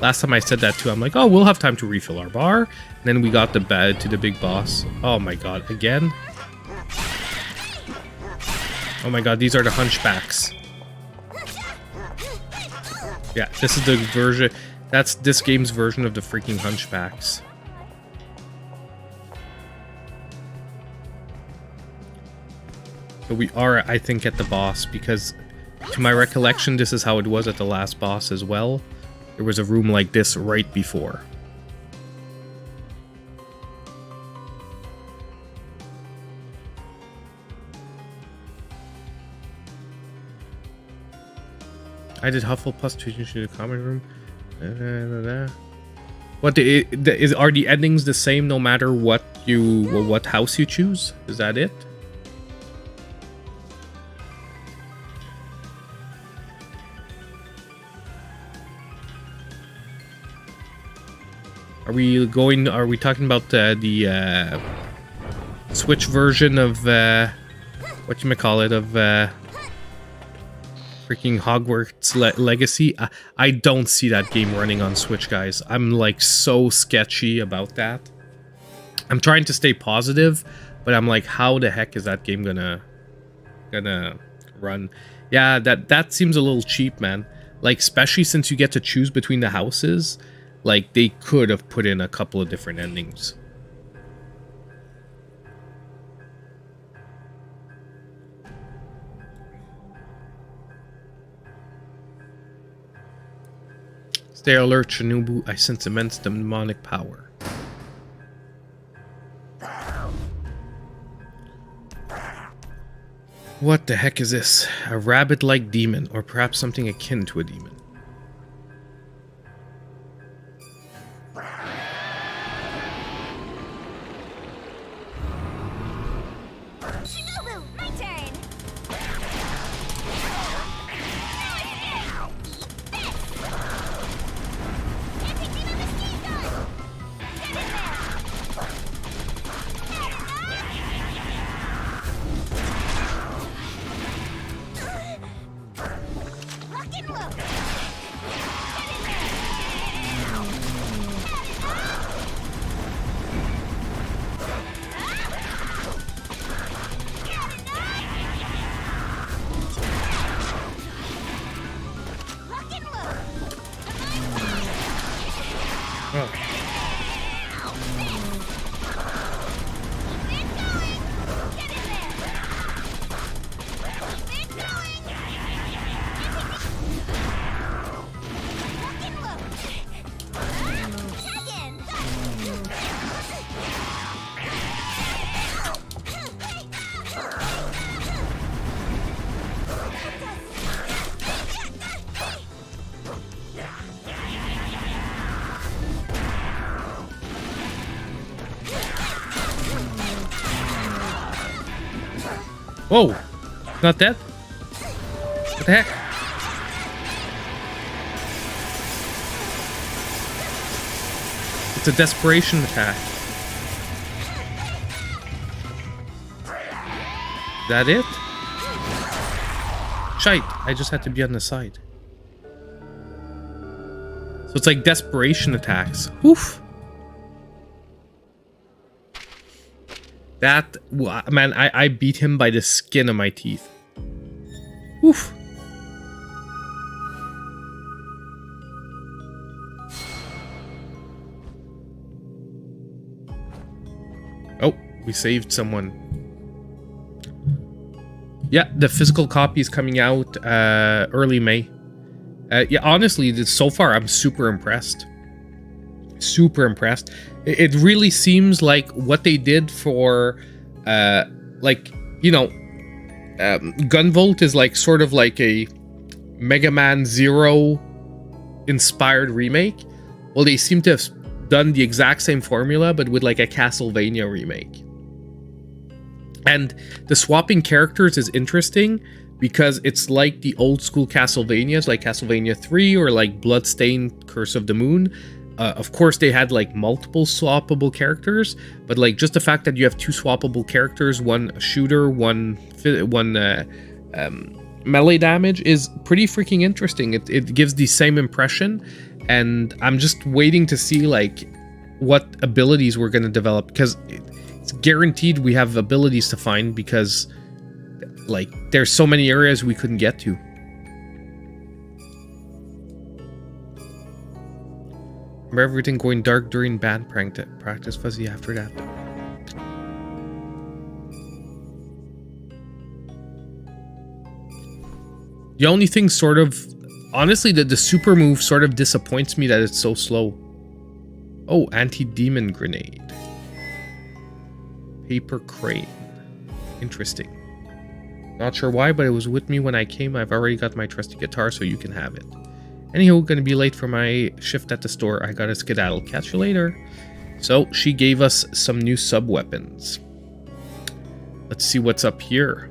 Last time I said that, too, I'm like, oh, we'll have time to refill our bar. And then we got to the big boss. Oh, my God. Again? Oh, my God. These are the hunchbacks. Yeah, this is the version... That's this game's version of the freaking hunchbacks. So we are, I think, at the boss, because to my recollection, this is how it was at the last boss as well. There was a room like this right before. I did Hufflepuff's to the common room. What are the endings the same no matter what house you choose? Is that it? Are we talking about the Switch version of whatchamacallit of freaking Hogwarts Legacy? I don't see that game running on Switch, guys. I'm like so sketchy about that. I'm trying to stay positive, but I'm like, how the heck is that game gonna run? Yeah, that seems a little cheap, man. Like, especially since you get to choose between the houses. Like, they could have put in a couple of different endings. Stay alert, Shinobu. I sense immense demonic power. What the heck is this? A rabbit-like demon, or perhaps something akin to a demon. Whoa! Not dead? What the heck? It's a desperation attack. Is that it? Shite, I just had to be on the side. So it's like desperation attacks. Oof. That, man, I beat him by the skin of my teeth. Oof. Oh, we saved someone. Yeah, the physical copy is coming out early May. Yeah, honestly, so far I'm super impressed. Super impressed. It really seems like what they did for, like, you know, Gunvolt is like sort of like a Mega Man Zero inspired remake. Well, they seem to have done the exact same formula, but with like a Castlevania remake. And the swapping characters is interesting because it's like the old school Castlevanias, like Castlevania 3 or like Bloodstained Curse of the Moon. Of course, they had like multiple swappable characters, but like just the fact that you have 2 swappable characters, one shooter, one melee damage, is pretty freaking interesting. It gives the same impression, and I'm just waiting to see like what abilities we're going to develop, because it's guaranteed we have abilities to find, because like there's so many areas we couldn't get to. Remember everything going dark during band practice, fuzzy after that. The only thing sort of, honestly, the super move sort of disappoints me that it's so slow. Oh, anti-demon grenade. Paper crane. Interesting. Not sure why, but it was with me when I came. I've already got my trusty guitar, so you can have it. Anywho, gonna be late for my shift at the store. I gotta skedaddle. Catch you later. So, she gave us some new sub-weapons. Let's see what's up here.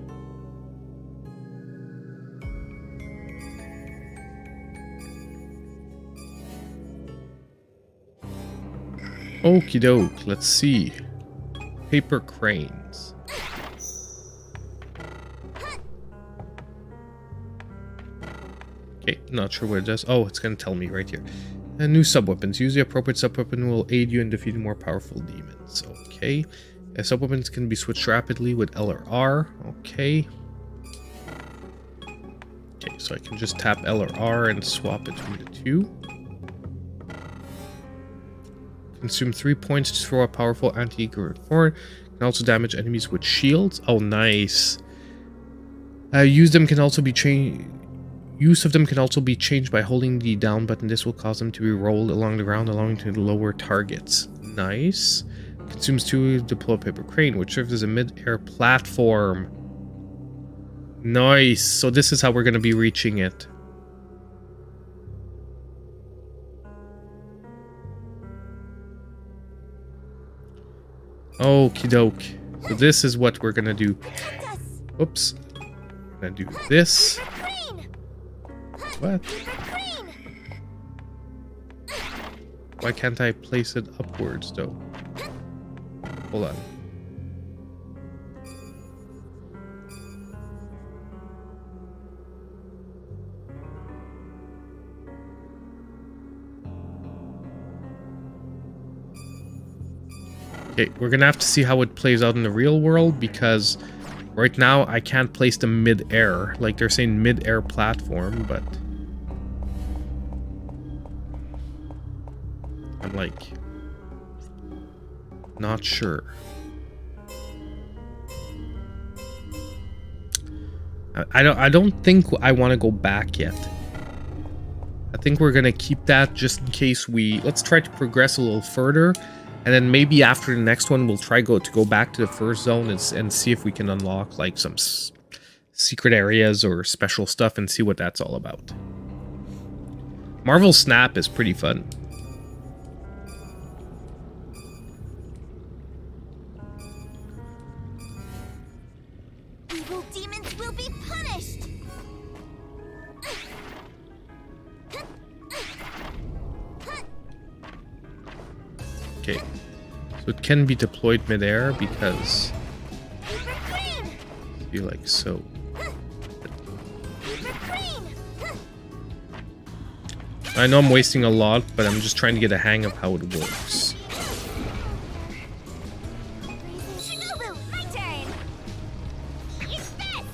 Okie doke, let's see. Paper cranes. Okay, not sure what it does. Oh, it's gonna tell me right here. New sub-weapons. Use the appropriate sub-weapon will aid you in defeating more powerful demons. Okay. Sub-weapons can be switched rapidly with L or R. Okay. Okay, so I can just tap L or R and swap between the two. Consume 3 points to throw a powerful anti-grenade forward. Can also damage enemies with shields. Oh, nice. Use of them can also be changed by holding the down button. This will cause them to be rolled along the ground, allowing to lower targets. Nice. Consumes 2 to deploy paper crane, which serves as a mid-air platform. Nice. So this is how we're going to be reaching it. Okie doke. So this is what we're gonna do. Oops. We're gonna do this. What? Why can't I place it upwards though? Hold on. Okay, we're gonna have to see how it plays out in the real world, because right now I can't place them mid-air. Like they're saying mid-air platform, but I'm like not sure. I don't think I want to go back yet. I think we're gonna keep that just in case let's try to progress a little further. And then maybe after the next one, we'll try to go back to the first zone and see if we can unlock like some secret areas or special stuff and see what that's all about. Marvel Snap is pretty fun. Evil demons will be punished. Okay, so it can be deployed midair because see, like so. I know I'm wasting a lot, but I'm just trying to get a hang of how it works. My turn. Use this.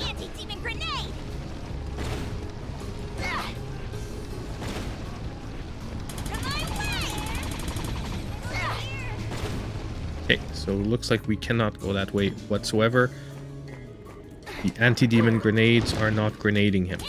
Anti-demon grenade. Okay, so it looks like we cannot go that way whatsoever. The anti-demon grenades are not grenading him.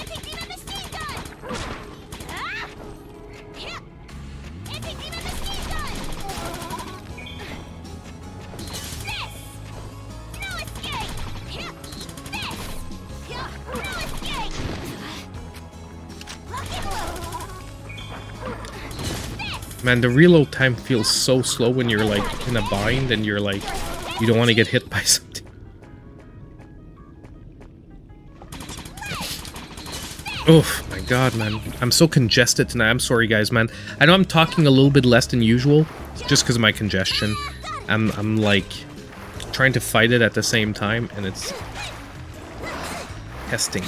Man, the reload time feels so slow when you're like in a bind and you're like, you don't want to get hit by something. Oh my god, man. I'm so congested tonight. I'm sorry, guys, man. I know I'm talking a little bit less than usual, just because of my congestion. I'm like trying to fight it at the same time, and it's testing.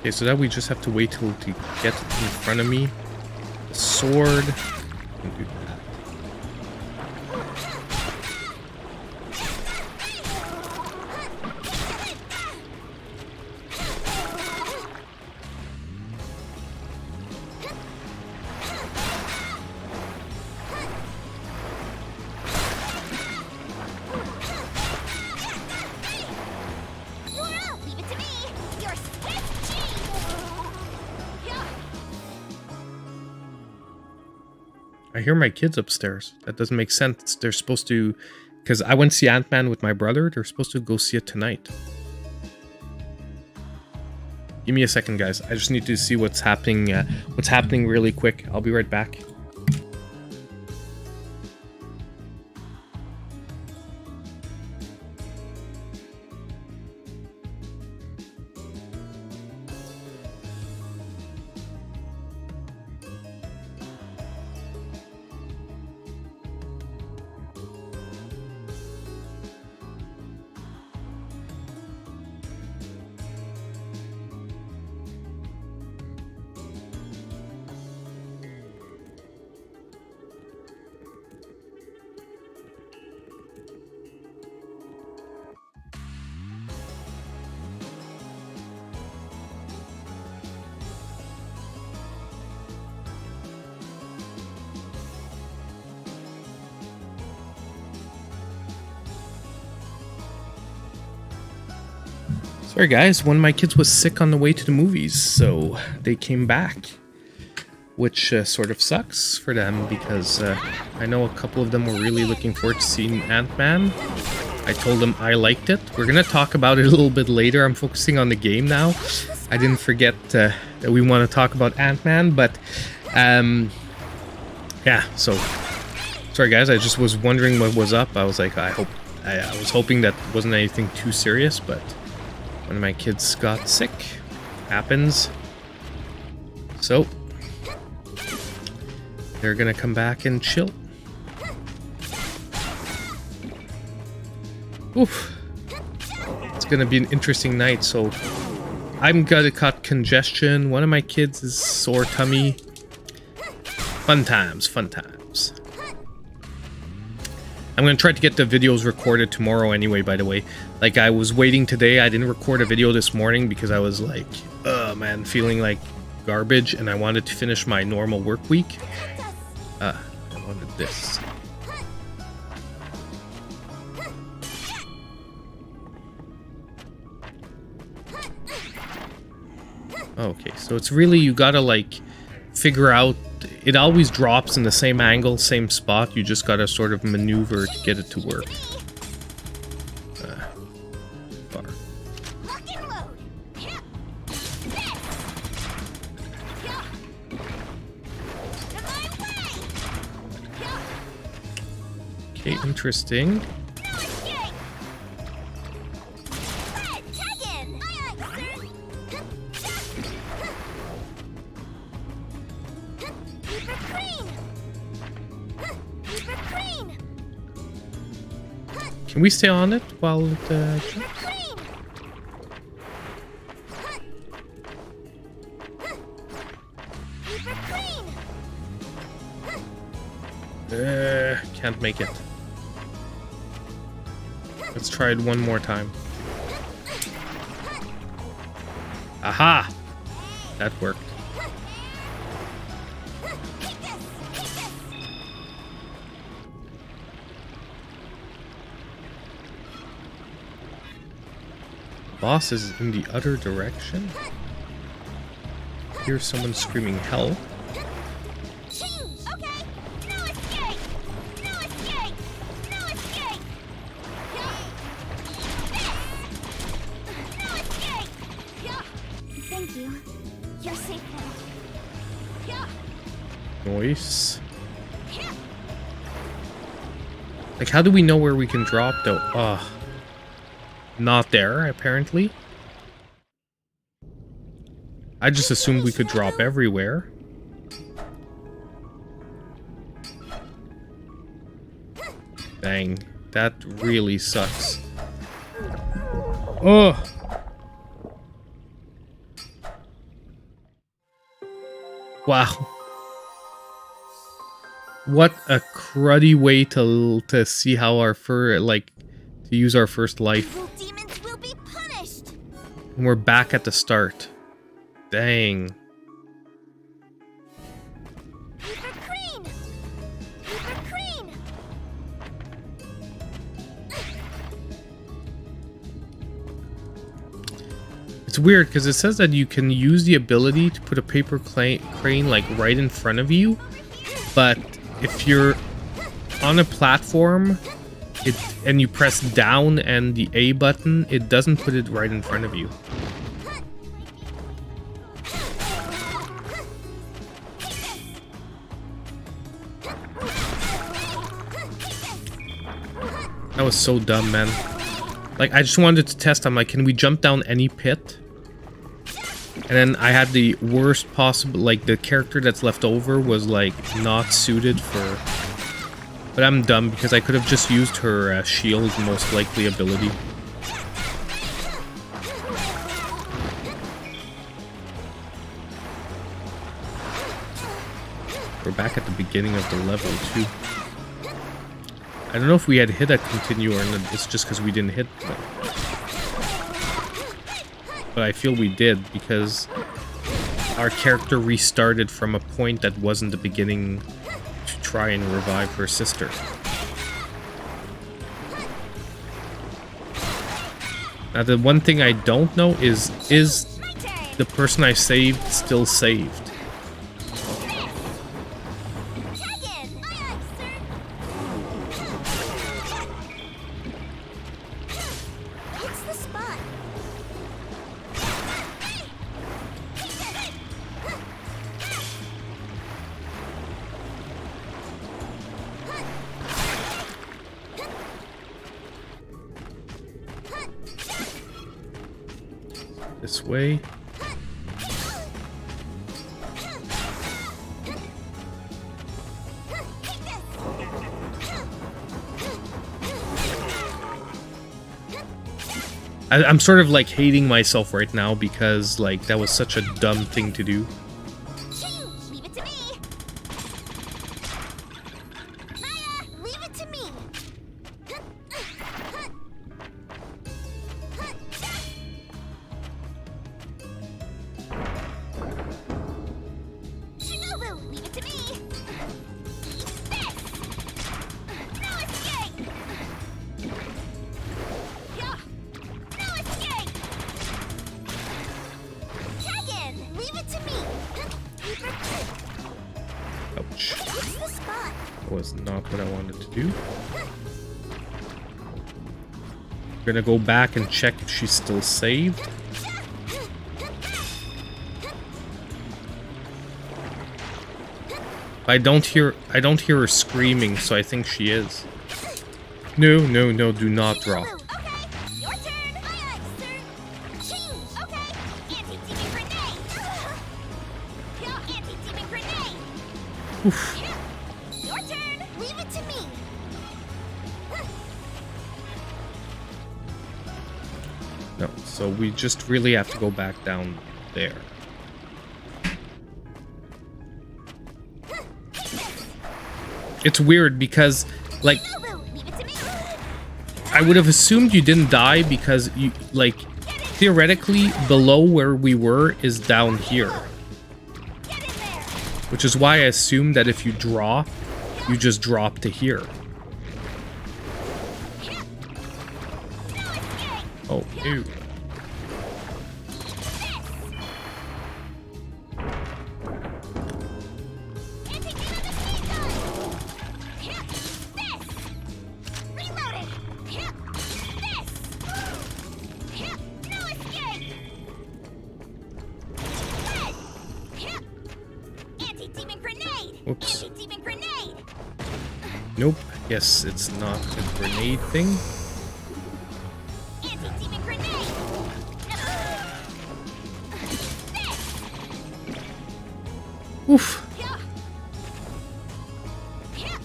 Okay, so now we just have to wait till to get in front of me. The sword. Can do that. I hear my kids upstairs. That doesn't make sense. They're supposed to... Because I went to see Ant-Man with my brother. They're supposed to go see it tonight. Give me a second, guys. I just need to see what's happening really quick. I'll be right back. Sorry guys, one of my kids was sick on the way to the movies, so they came back. Which sort of sucks for them, because I know a couple of them were really looking forward to seeing Ant-Man. I told them I liked it. We're gonna talk about it a little bit later. I'm focusing on the game now. I didn't forget that we want to talk about Ant-Man, but yeah, so sorry guys, I just was wondering what was up. I was like, I was hoping that wasn't anything too serious, but one of my kids got sick. Happens. So they're gonna come back and chill. Oof. It's gonna be an interesting night, so I'm gonna cut congestion. One of my kids is sore tummy. Fun times, fun times. I'm gonna try to get the videos recorded tomorrow anyway, by the way. Like, I was waiting today. I didn't record a video this morning because I was like, oh man, feeling like garbage, and I wanted to finish my normal work week. I wanted this. Okay, so it's really, you gotta like figure out, it always drops in the same angle, same spot. You just gotta sort of maneuver to get it to work. Bar. Okay, interesting. Can we stay on it while it jumps? Can't make it. Let's try it one more time. Aha! That worked. Boss is in the other direction. Here's someone screaming help. Thank you. You're safe now. Noise. Like, how do we know where we can drop, though? Not there, apparently. I just assumed we could drop everywhere. Dang, that really sucks. Oh! Wow. What a cruddy way to see how our to use our first life. Evil demons will be punished. And we're back at the start. Dang. Reaper Crane. Reaper Crane. It's weird because it says that you can use the ability to put a paper crane like right in front of you, but if you're on a platform and you press down and the A button, it doesn't put it right in front of you. That was so dumb, man. Like, I just wanted to test. I'm like, can we jump down any pit? And then I had the worst possible, like, the character that's left over was, like, not suited for... But I'm dumb because I could have just used her shield, most likely ability. We're back at the beginning of the level, too. I don't know if we had hit a continue or not. It's just because we didn't hit them. But I feel we did because our character restarted from a point that wasn't the beginning to try and revive her sister. Now the one thing I don't know is the person I saved still saved? This way. I'm sort of like hating myself right now because like that was such a dumb thing to do. Leave it to me. Maya, leave it to me. Shinobu, leave it to me. This. No escape. Yeah. No escape. Dragon, leave it to me. Ouch. What's the spot? That was not what I wanted to do. We're gonna go back and check if she's still saved. I don't hear her screaming, so I think she is. No, no, no, do not drop. Okay, your turn. Aye, sir. Change. Okay. Anti-demon grenade. Yeah, anti-demon grenade. Oof. Your turn. Leave it to me. No, so we just really have to go back down there. It's weird because, like, Shinobu, leave it to me. I would have assumed you didn't die because you, like, theoretically, below where we were is down here. Get in there. Which is why I assumed that if you draw, you just drop to here. Oh, ew. Anti-demon grenade! Whoops. Anti-demon grenade. Nope. Yes, it's not a grenade thing. Anti-demon grenade. Oof. Yeah. Yeah.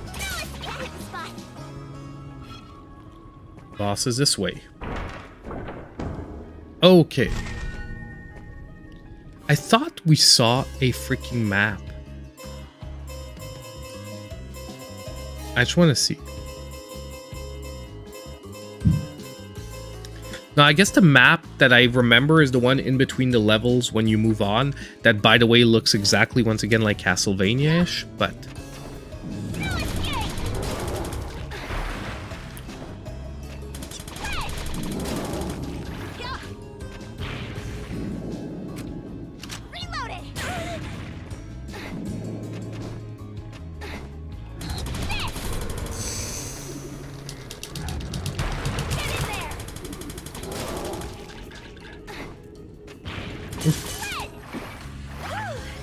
Now let's get hit spot. Boss is this way. Okay. I thought we saw a freaking map. I just want to see. Now, I guess the map that I remember is the one in between the levels when you move on. That, by the way, looks exactly, once again, like Castlevania-ish, but... Now escape. Yeah. Reload it.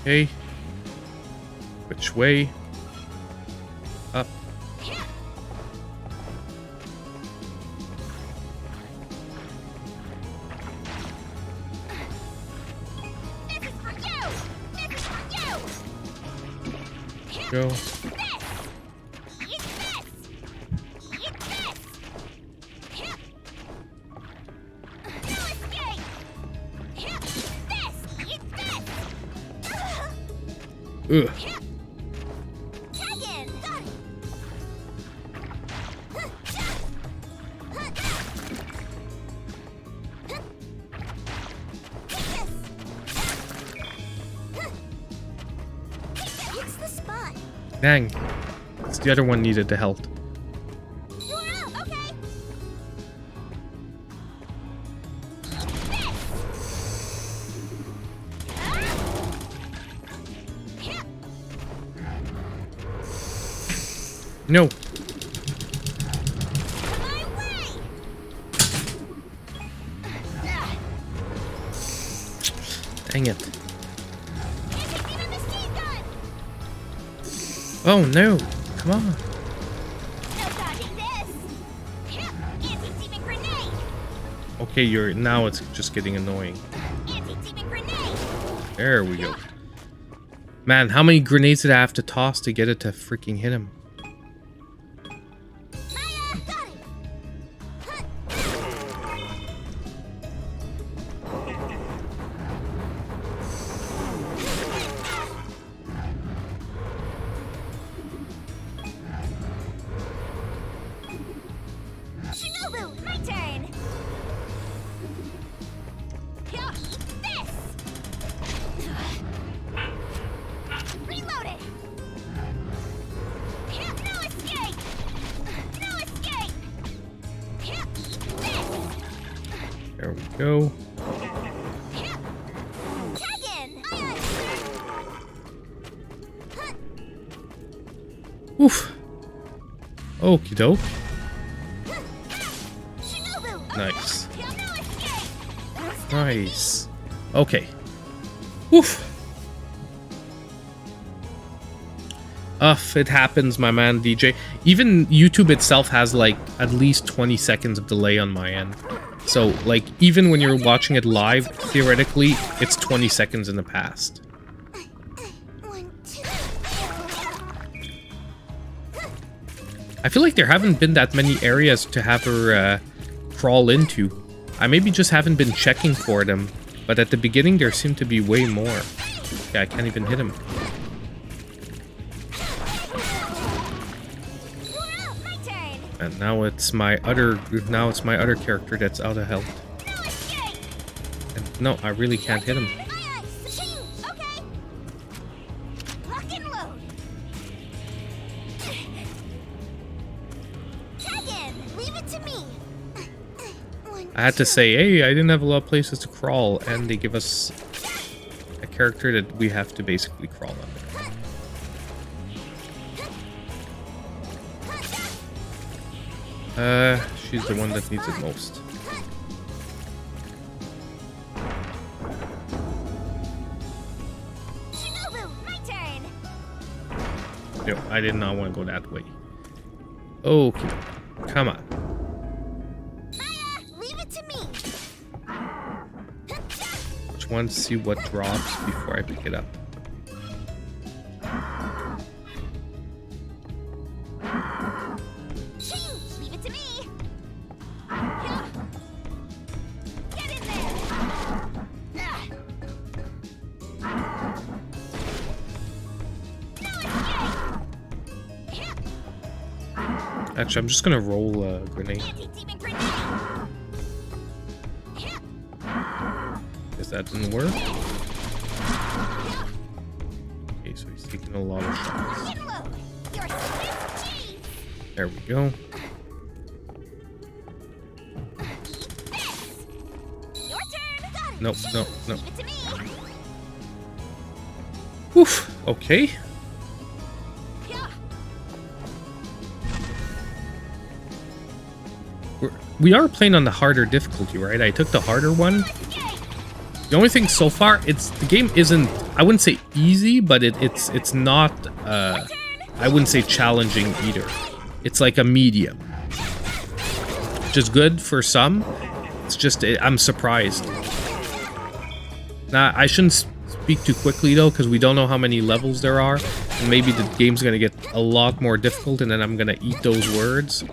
Okay. Which way? Up. Go. Ugh. It's the spot. Dang. It's the other one needed the health. You're out. Okay. No. My way. Dang it. Anti-demon machine gun. Oh no. Come on. No dodging this. Anti-demon grenade. Okay, now it's just getting annoying. Anti-demon grenade. There we go. Man, how many grenades did I have to toss to get it to freaking hit him? Got it. Shinobu, my turn. Yeah, this. Reload it. Yeah, no escape. No escape. Yeah, this. There we go. Yeah. Tag in. Oof. Okie doke. Shinobu. Nice. Yeah, no escape. Nice. Okay. Oof. It happens, my man, DJ. Even YouTube itself has, like, at least 20 seconds of delay on my end. So, like, even when you're watching it live, theoretically, it's 20 seconds in the past. 1, 2. I feel like there haven't been that many areas to have her crawl into. I maybe just haven't been checking for them. But at the beginning, there seemed to be way more. Yeah, I can't even hit him. My turn. And now it's my other character that's out of health. No escape. And no, I really can't hit him. Aye, aye. Okay. Lock and load. Tag in. Leave it to me. I had to say, hey, I didn't have a lot of places to crawl, and they give us a character that we have to basically crawl under. She's the one that needs it most. Shinobu, my turn. No, I did not want to go that way. Okay, come on. Maya, leave it to me. Just want to see what drops before I pick it up. Leave it to me. Get in there. Actually, I'm just gonna roll a grenade. Anti-demon grenade. Guess that didn't work. Okay, so he's taking a lot of shots. Inload. Your Swiss cheese. There we go. Eat this. Your turn. Got it. Nope, no, no. Leave it to me. Oof. Okay. We are playing on the harder difficulty, right? I took the harder one. The only thing so far, the game isn't, I wouldn't say easy, but it's not I wouldn't say challenging either. It's like a medium. Which is good for some. It's just I'm surprised. Now I shouldn't speak too quickly though, because we don't know how many levels there are. And maybe the game's gonna get a lot more difficult and then I'm gonna eat those words.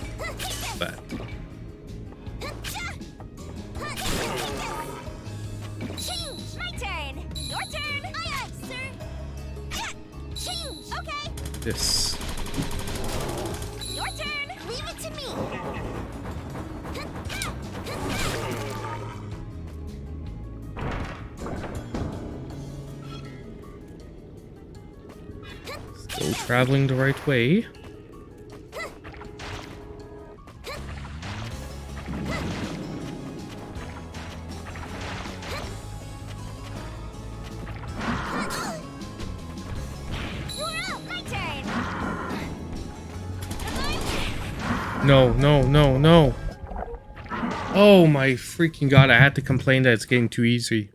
But this. Your turn. Leave it to me. Still traveling the right way. No, no, no, no. Oh my freaking god, I had to complain that it's getting too easy.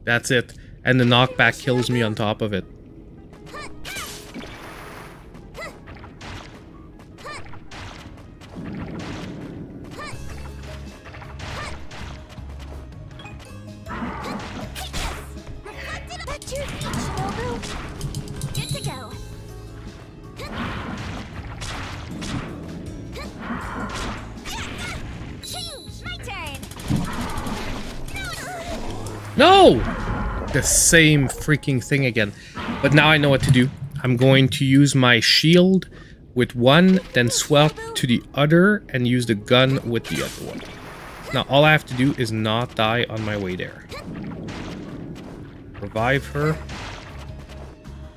That's it. And the knockback kills me on top of it. Good to go. My turn. No! The same freaking thing again. But now I know what to do. I'm going to use my shield with one, then swap to the other, and use the gun with the other one. Now all I have to do is not die on my way there. Revive her.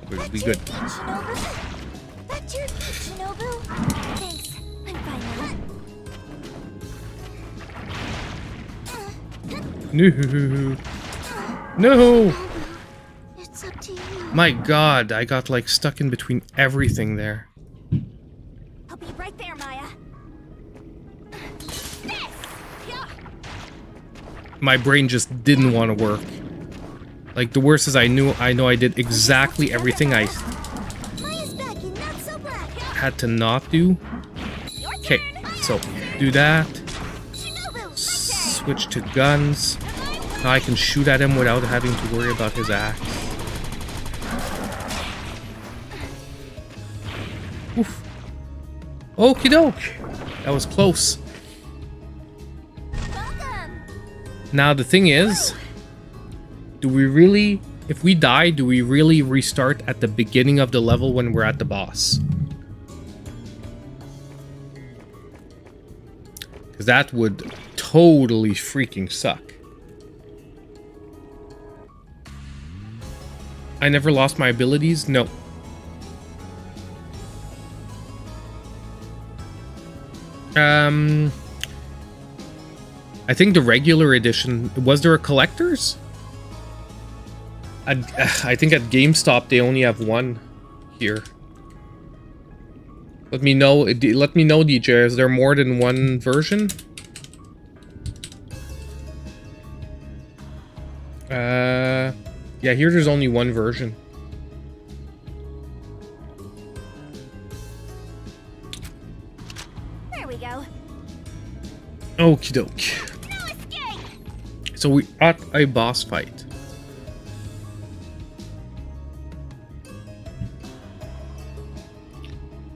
We'll be good. That's your feet, Shinobu. Thanks. I'm fine now. No. No! It's up to you. My god, I got like stuck in between everything there. I'll be right there, Maya. This! Yeah. My brain just didn't want to work. Like the worst is I know I did exactly everything I Maya's back and not so black. had to not do. Okay, so do that. Shinobu, Switch to guns. Now I can shoot at him without having to worry about his axe. Oof. Okie doke. That was close. welcome. Now the thing is, do we really, if we die, do we really restart at the beginning of the level when we're at the boss? Because that would totally freaking suck. I never lost my abilities? No. I think the regular edition, was there a collector's? I think at GameStop they only have one here. Let me know, DJ, is there more than one version? Yeah, here there's only one version. There we go. Okie doke. No escape. So we at a boss fight.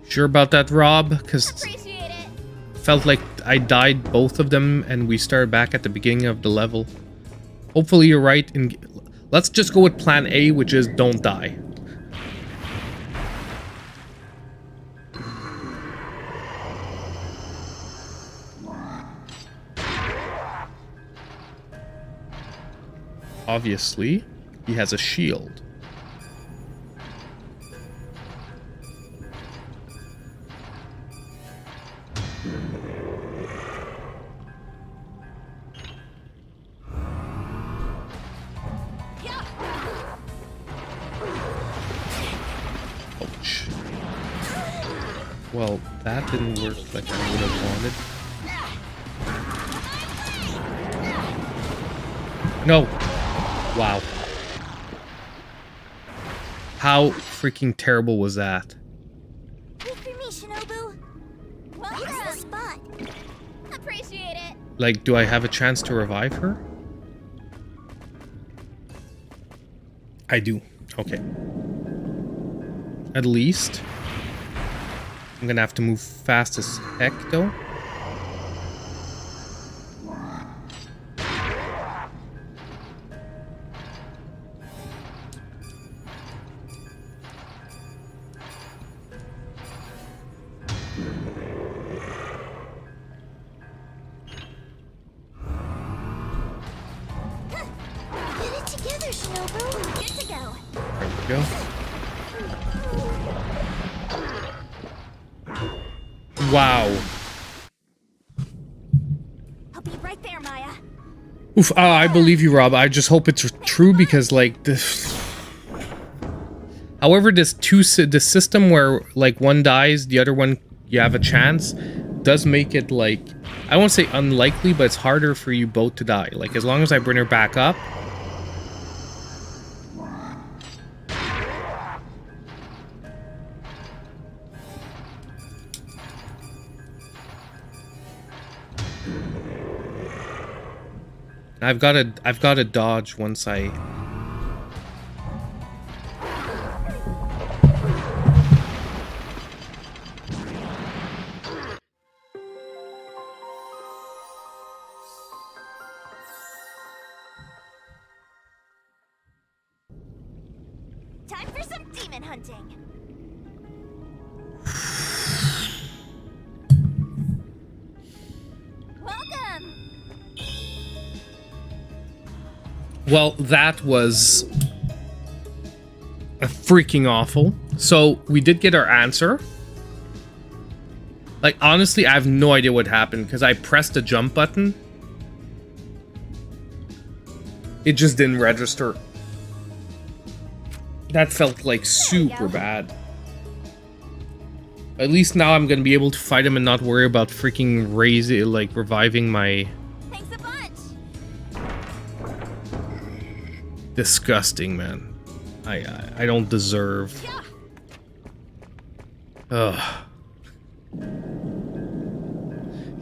Sure about that, Rob? Because Appreciate it. felt like I died both of them and we started back at the beginning of the level. Hopefully you're right. And let's just go with plan A, which is don't die. Obviously, he has a shield. Ouch. Well, that didn't work like I would have wanted. No. Wow. How freaking terrible was that? Wait for me, Shinobu. Welcome. The spot. Appreciate it. Like, do I have a chance to revive her? I do. Okay. At least. I'm gonna have to move fast as heck, though. Get it together, Shinobu. Good to go. There we go. Wow. I'll be right there, Maya. Oof, I believe you, Rob. I just hope it's true because, like, this... However, this system where, like, one dies, the other one, you have a chance, does make it, like... I won't say unlikely, but it's harder for you both to die. Like, as long as I bring her back up... I've got to dodge once I... Time for some demon hunting. Welcome. Well, that was freaking awful. So, we did get our answer. Like, honestly, I have no idea what happened, because I pressed the jump button. It just didn't register. That felt, like, super bad. At least now I'm gonna be able to fight him and not worry about freaking reviving my... Thanks a bunch. Disgusting, man. I don't deserve. Ugh.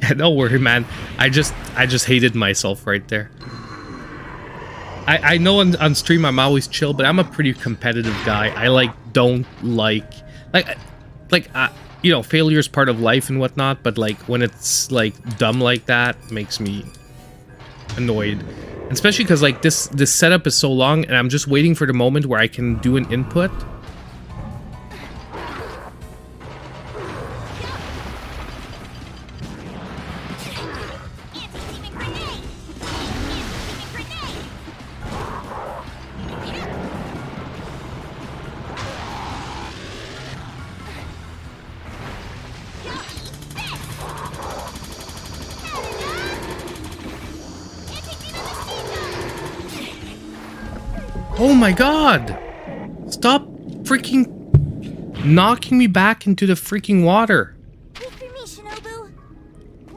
Yeah, don't worry, man. I just hated myself right there. I know on stream I'm always chill, but I'm a pretty competitive guy. I don't like you know, failure is part of life and whatnot, but like when it's like dumb like that, makes me annoyed. And especially because like this setup is so long, and I'm just waiting for the moment where I can do an input. Oh my god! Stop freaking knocking me back into the freaking water. Wait for me, Shinobu.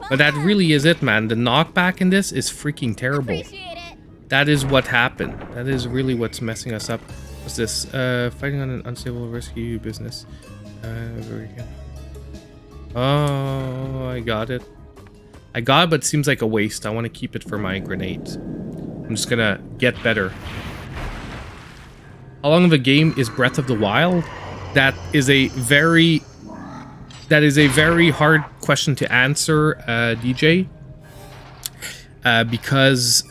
But that really is it, man. The knockback in this is freaking terrible. Appreciate it. That is what happened. That is really what's messing us up. What's this? Fighting on an unstable rescue business. Oh, I got it. I got it, but it seems like a waste. I want to keep it for my grenades. I'm just gonna get better. How long of a game is Breath of the Wild? That is a very hard question to answer, DJ. Because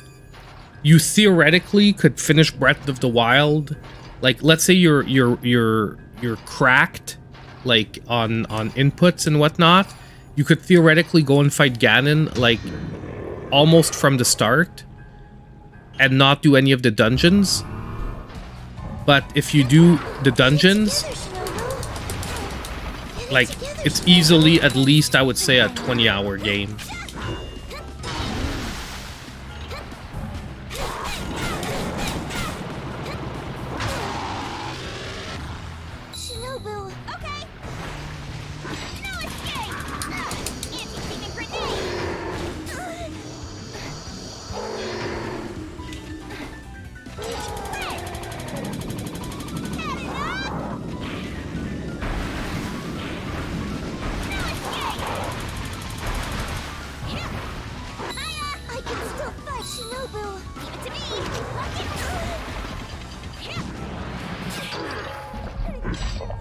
you theoretically could finish Breath of the Wild, like let's say you're cracked, like on inputs and whatnot. You could theoretically go and fight Ganon like almost from the start and not do any of the dungeons. But if you do the dungeons, like it's easily at least I would say a 20-hour game.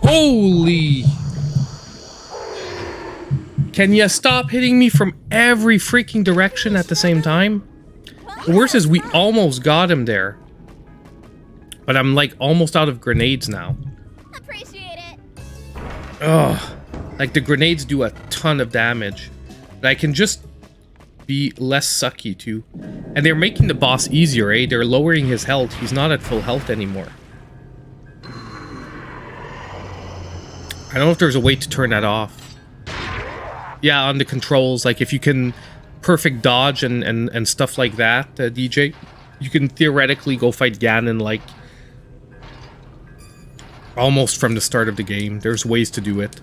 Holy! Can you stop hitting me from every freaking direction at the same time? The worst is we almost got him there. But I'm like almost out of grenades now. Appreciate it. Ugh. Like the grenades do a ton of damage. But I can just be less sucky too. And they're making the boss easier, eh? They're lowering his health. He's not at full health anymore. I don't know if there's a way to turn that off. Yeah, on the controls, like if you can perfect dodge and stuff like that, DJ, you can theoretically go fight Ganon like almost from the start of the game. There's ways to do it,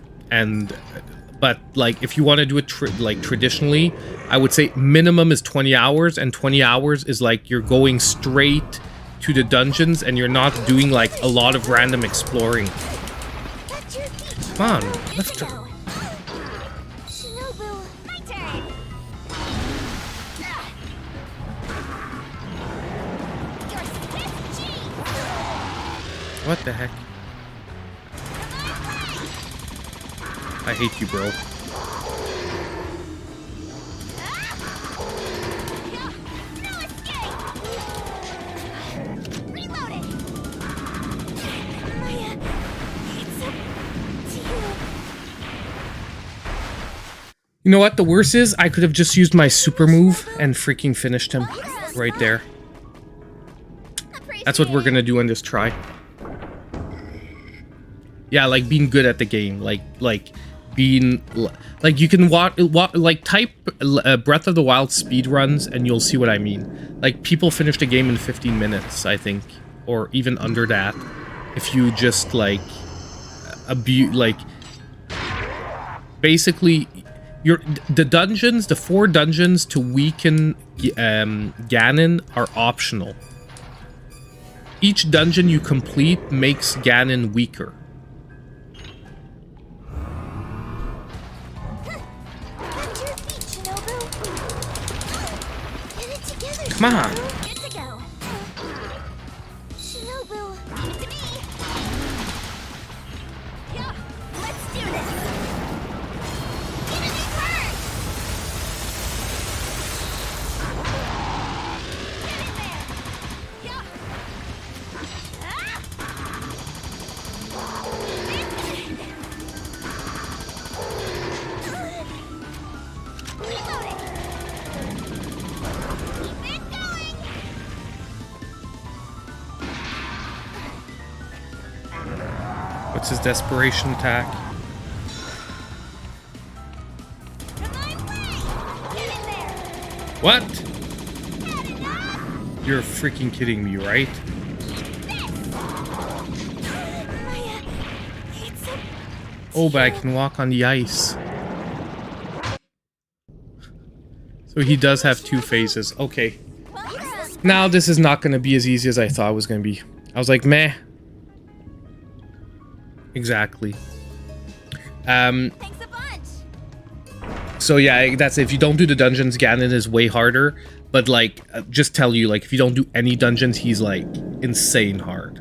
but like if you want to do it traditionally, I would say minimum is 20 hours, and 20 hours is like you're going straight to the dungeons and you're not doing like a lot of random exploring. Come on, let's go. Shinobu, my turn. What the heck? I hate you, bro. You know what the worst is? I could have just used my super move and freaking finished him right there. That's what we're gonna do in this try. Yeah, like being good at the game, like being like you can type Breath of the Wild speed runs and you'll see what I mean. Like people finish the game in 15 minutes, I think, or even under that. If you just like basically. The 4 dungeons to weaken Ganon are optional. Each dungeon you complete makes Ganon weaker. Come on. What's his desperation attack? What? You're freaking kidding me, right? Oh, but I can walk on the ice. So he does have 2 phases. Okay. Now this is not going to be as easy as I thought it was going to be. I was like, meh. Exactly. Thanks a bunch. So yeah, that's if you don't do the dungeons, Ganon is way harder. But like, just tell you, like, if you don't do any dungeons, he's like insane hard.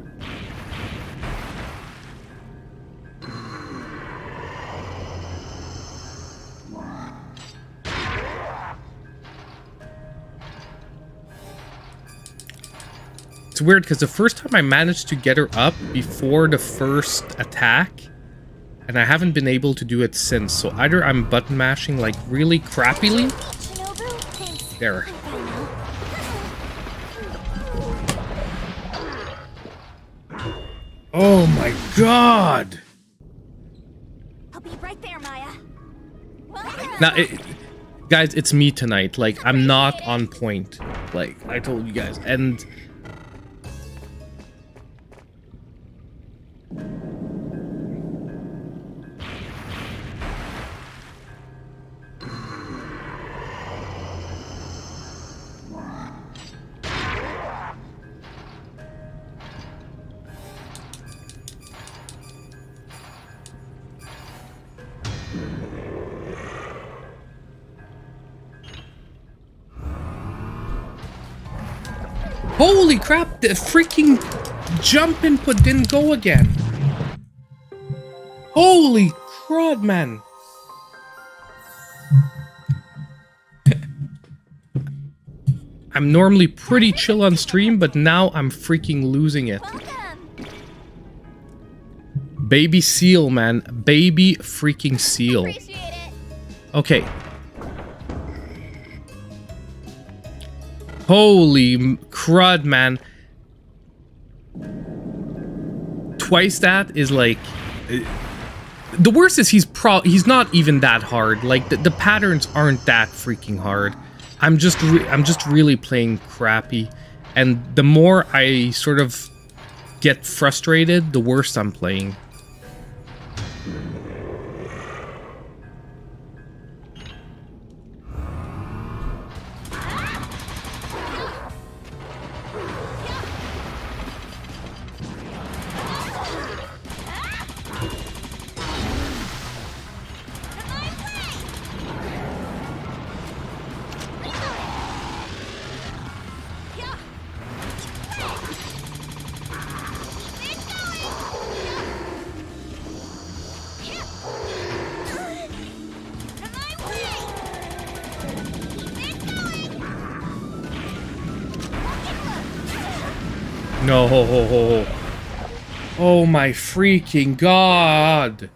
It's weird because the first time I managed to get her up before the first attack, and I haven't been able to do it since. So either I'm button mashing like really crappily. There. Oh my god! I'll be right there, Maya. Now, guys, it's me tonight. Like, I'm not on point. Like, I told you guys. And... Holy crap, the freaking jump input didn't go again. Holy crud, man. I'm normally pretty chill on stream, but now I'm freaking losing it. Baby seal, man. Baby freaking seal. Okay. Holy crud, man. Twice that is like... The worst is he's not even that hard. Like, the patterns aren't that freaking hard. I'm just really playing crappy. And the more I sort of get frustrated, the worse I'm playing. No. Oh my freaking god.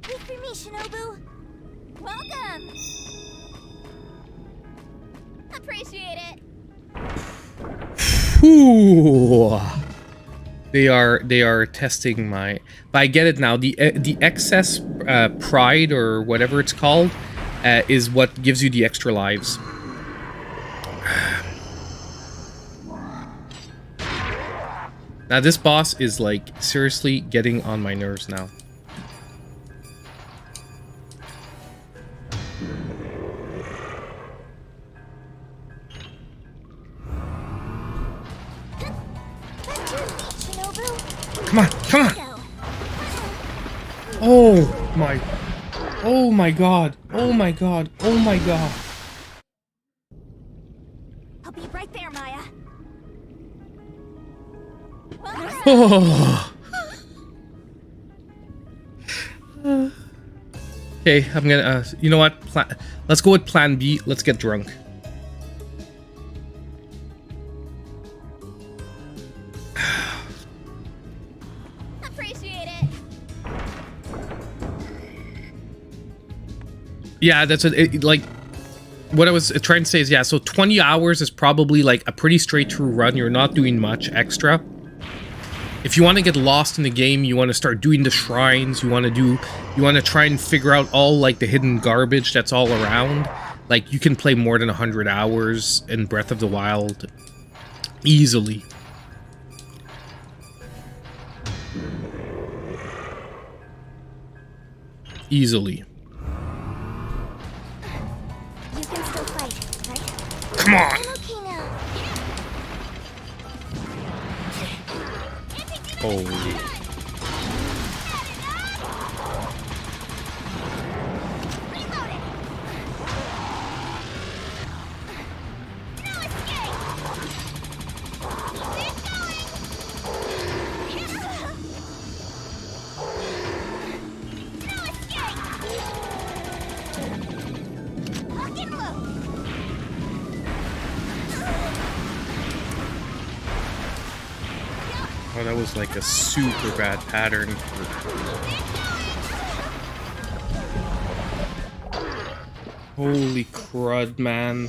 Wait for me, Shinobu. Welcome. Appreciate it. Whew. They are testing my... But I get it now. The excess pride or whatever it's called is what gives you the extra lives. Now this boss is like seriously getting on my nerves now. Come on, come on! Oh my god, oh my god, oh my god. I'll be right there, Maya. Oh. Okay, I'm gonna, you know what? Let's go with plan B. Let's get drunk. Appreciate it. Yeah, that's like what I was trying to say is, yeah, so 20 hours is probably like a pretty straight through run. You're not doing much extra. If you want to get lost in the game, you want to start doing the shrines, you want to try and figure out all like the hidden garbage that's all around. Like, you can play more than 100 hours in Breath of the Wild easily. Easily. You can still fight, right? Come on! I'm okay now. Holy. That was like a super bad pattern. Holy crud, man.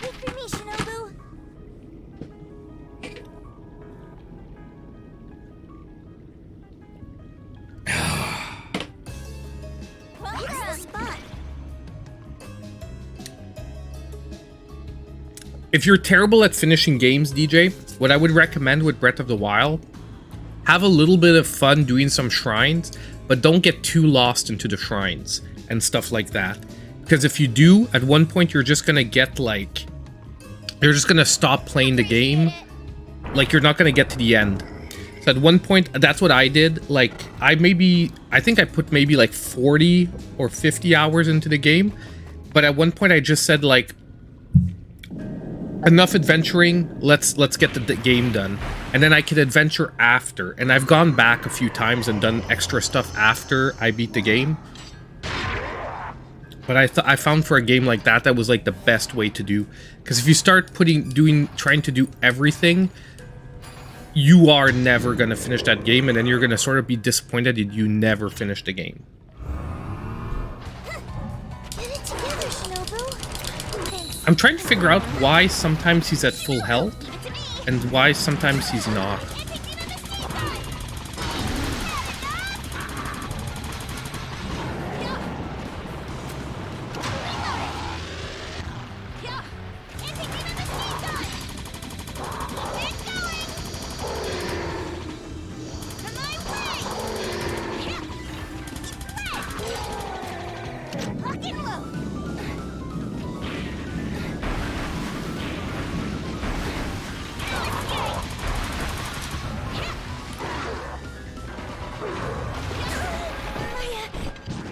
Wait for me, Shinobu. Where's the spot? If you're terrible at finishing games, DJ, what I would recommend with Breath of the Wild, have a little bit of fun doing some shrines, but don't get too lost into the shrines and stuff like that. Because if you do, at one point you're just gonna get like, you're just gonna stop playing the game. Like you're not gonna get to the end. So at one point, that's what I did. Like I think I put maybe like 40 or 50 hours into the game. But at one point I just said like, enough adventuring, let's get the game done, and then I could adventure after. And I've gone back a few times and done extra stuff after I beat the game. But I found for a game like that, that was like the best way to do. Because if you start trying to do everything, you are never gonna finish that game, and then you're gonna sort of be disappointed that you never finished the game. Get it together, Shinobu. Thanks. I'm trying to figure out why sometimes he's at full health Leave it to me. and why sometimes he's not.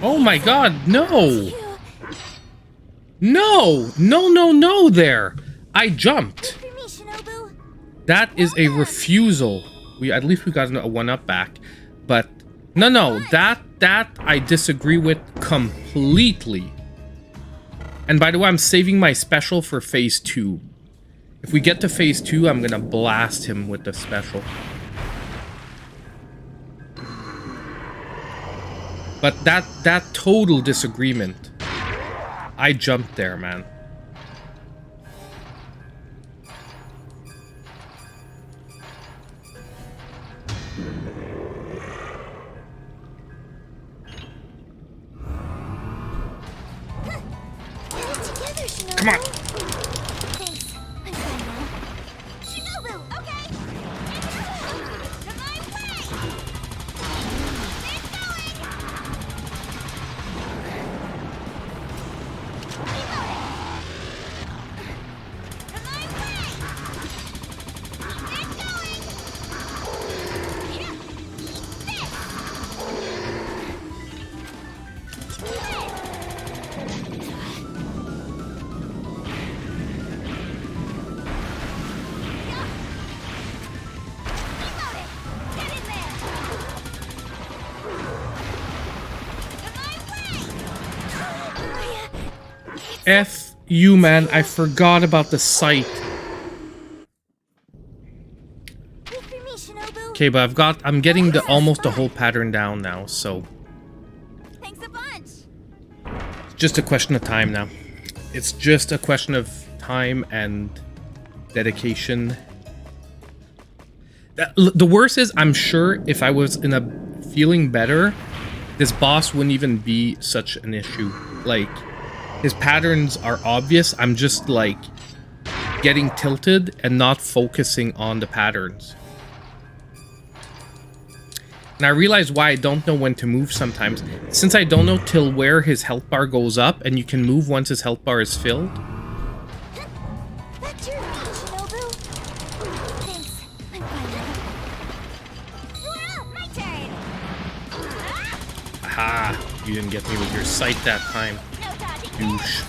Oh my god, no! No! No, no, no there! I jumped! For me, Shinobu. That is a refusal. At least we got a one-up back. But, no, that I disagree with completely. And by the way, I'm saving my special for phase 2. If we get to phase 2, I'm gonna blast him with the special. But that total disagreement. I jumped there, man. Get it together, Shinobu. Come on. Thanks. I'm fine now. Shinobu, okay. To my way. F you, man. I forgot about the sight. Wait for me, Shinobu. Okay, but I'm getting almost the whole pattern down now, so Thanks a bunch. it's just a question of time now. It's just a question of time and dedication. The worst is, I'm sure if I was feeling better, this boss wouldn't even be such an issue. Like, his patterns are obvious. I'm just like getting tilted and not focusing on the patterns. And I realize why I don't know when to move sometimes. Since I don't know till where his health bar goes up, and you can move once his health bar is filled. That's your feet, Shinobu. Thanks. I'm fine now. You're up. My turn. Aha! You didn't get me with your sight that time, No dodging. douche.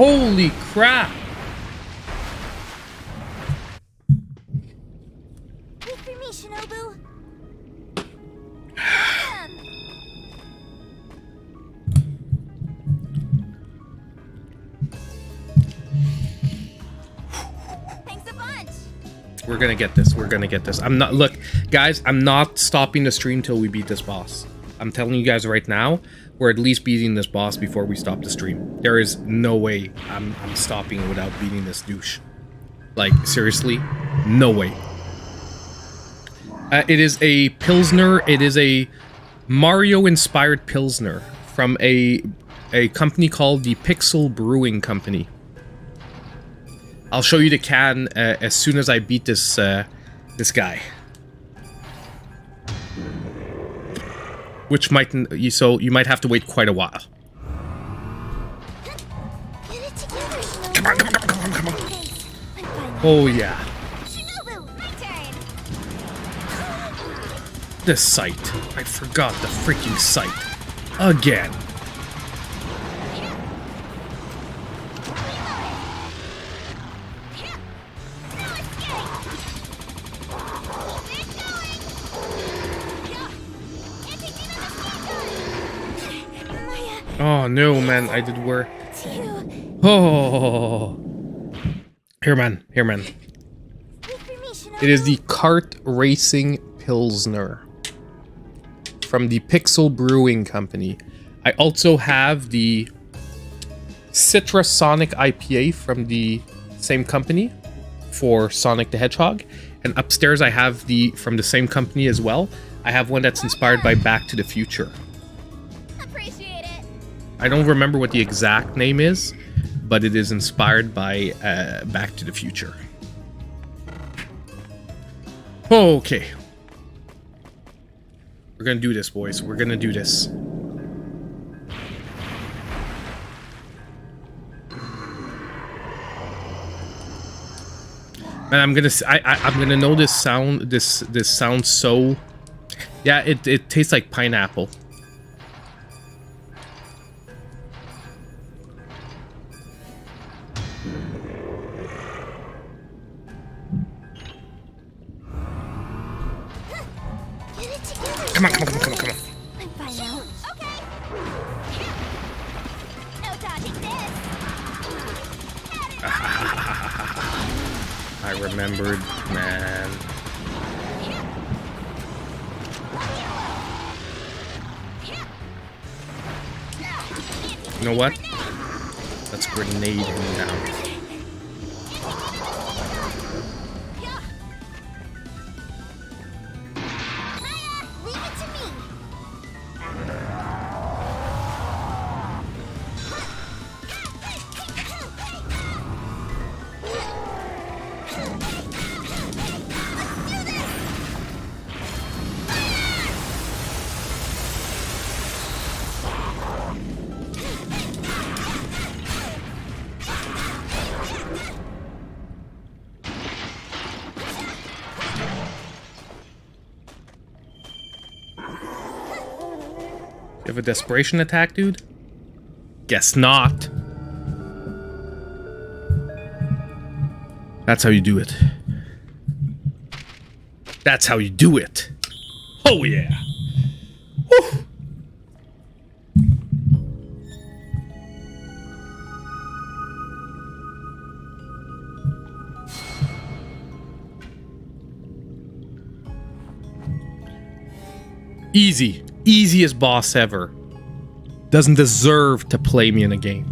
Holy crap! Wait for me, Shinobu. Thanks a bunch. We're gonna get this. We're gonna get this. I'm not. Look, guys. I'm not stopping the stream till we beat this boss. I'm telling you guys right now. We're at least beating this boss before we stop the stream. There is no way I'm stopping without beating this douche. Like, seriously, no way. It is a Pilsner. It is a Mario-inspired Pilsner from a company called the Pixel Brewing Company. I'll show you the can as soon as I beat this this guy. Which might so you might have to wait quite a while. Get it together, Shinobu. Come on, come on, come on, come on, come on. Thanks. I'm fine. Oh yeah, Shinobu, my turn. this site. I forgot the freaking site again. Oh no, man! I did work. Oh, here, man. Here, man. It is the Kart Racing Pilsner from the Pixel Brewing Company. I also have the Citra Sonic IPA from the same company for Sonic the Hedgehog. And upstairs I have the from the same company as well. I have one that's inspired by Back to the Future. Appreciate it. I don't remember what the exact name is, but it is inspired by Back to the Future. Okay. We're gonna do this, boys. We're gonna do this. And I'm gonna know this sound. This sounds so. Yeah, it tastes like pineapple. Get it together. Come on, come on, come on, come on, come on. I'm fine now. Okay. No dodging this. I remembered, man. You know what? Let's grenade him down. Leave it to me. You have a desperation attack, dude? Guess not. That's how you do it. That's how you do it. Oh yeah. Whew. Easy. Easiest boss ever. Doesn't deserve to play me in a game.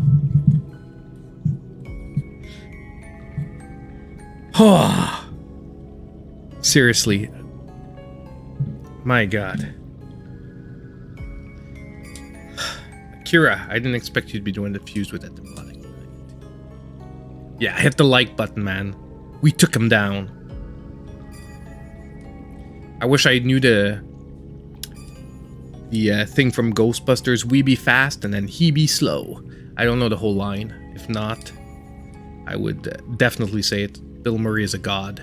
Seriously. My god. Kira, I didn't expect you to be doing the fuse with that demonic. Yeah, hit the like button, man. We took him down. I wish I knew the thing from Ghostbusters, we be fast and then he be slow. I don't know the whole line. If not, I would definitely say it. Bill Murray is a god.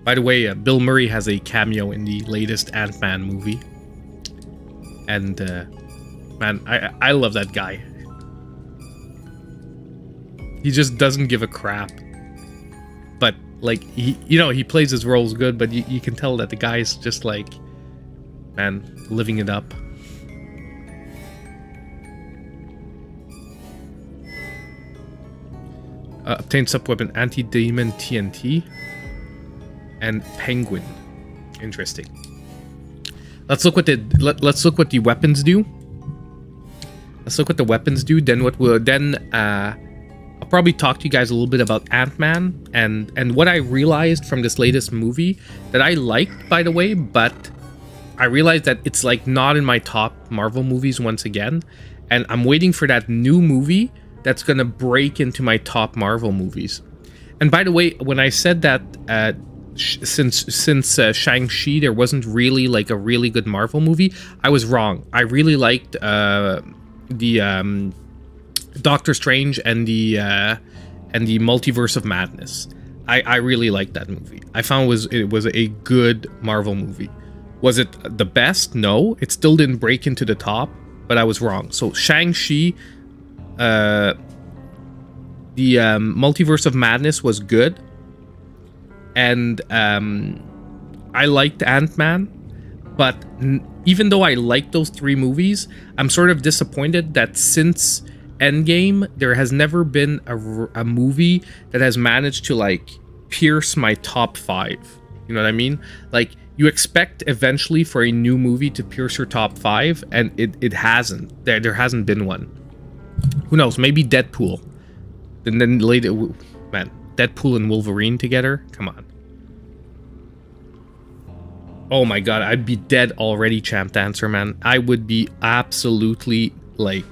By the way, Bill Murray has a cameo in the latest Ant-Man movie. And, man, I love that guy. He just doesn't give a crap. But like he plays his roles good, but you can tell that the guy's just like, man, living it up. Obtain sub-weapon anti-demon TNT and penguin. Interesting. Let's look what let's look what the weapons do. Let's look what the weapons do. Then I'll probably talk to you guys a little bit about Ant-Man and what I realized from this latest movie that I liked, by the way, but I realized that it's like not in my top Marvel movies once again, and I'm waiting for that new movie that's gonna break into my top Marvel movies. And by the way, when I said that since Shang-Chi there wasn't really like a really good Marvel movie, I was wrong. I really liked the Doctor Strange and the Multiverse of Madness. I really liked that movie. I found it was a good Marvel movie. Was it the best? No, it still didn't break into the top, but I was wrong. So Shang-Chi, the Multiverse of Madness was good, and I liked Ant-Man, but even though I liked those three movies, I'm sort of disappointed that since Endgame there has never been a movie that has managed to like pierce my top 5. You know what I mean? Like, you expect eventually for a new movie to pierce your top 5, and it hasn't. There hasn't been one. Who knows? Maybe Deadpool. And then later, man, Deadpool and Wolverine together? Come on. Oh my god, I'd be dead already, Champ Dancer, man. I would be absolutely, like,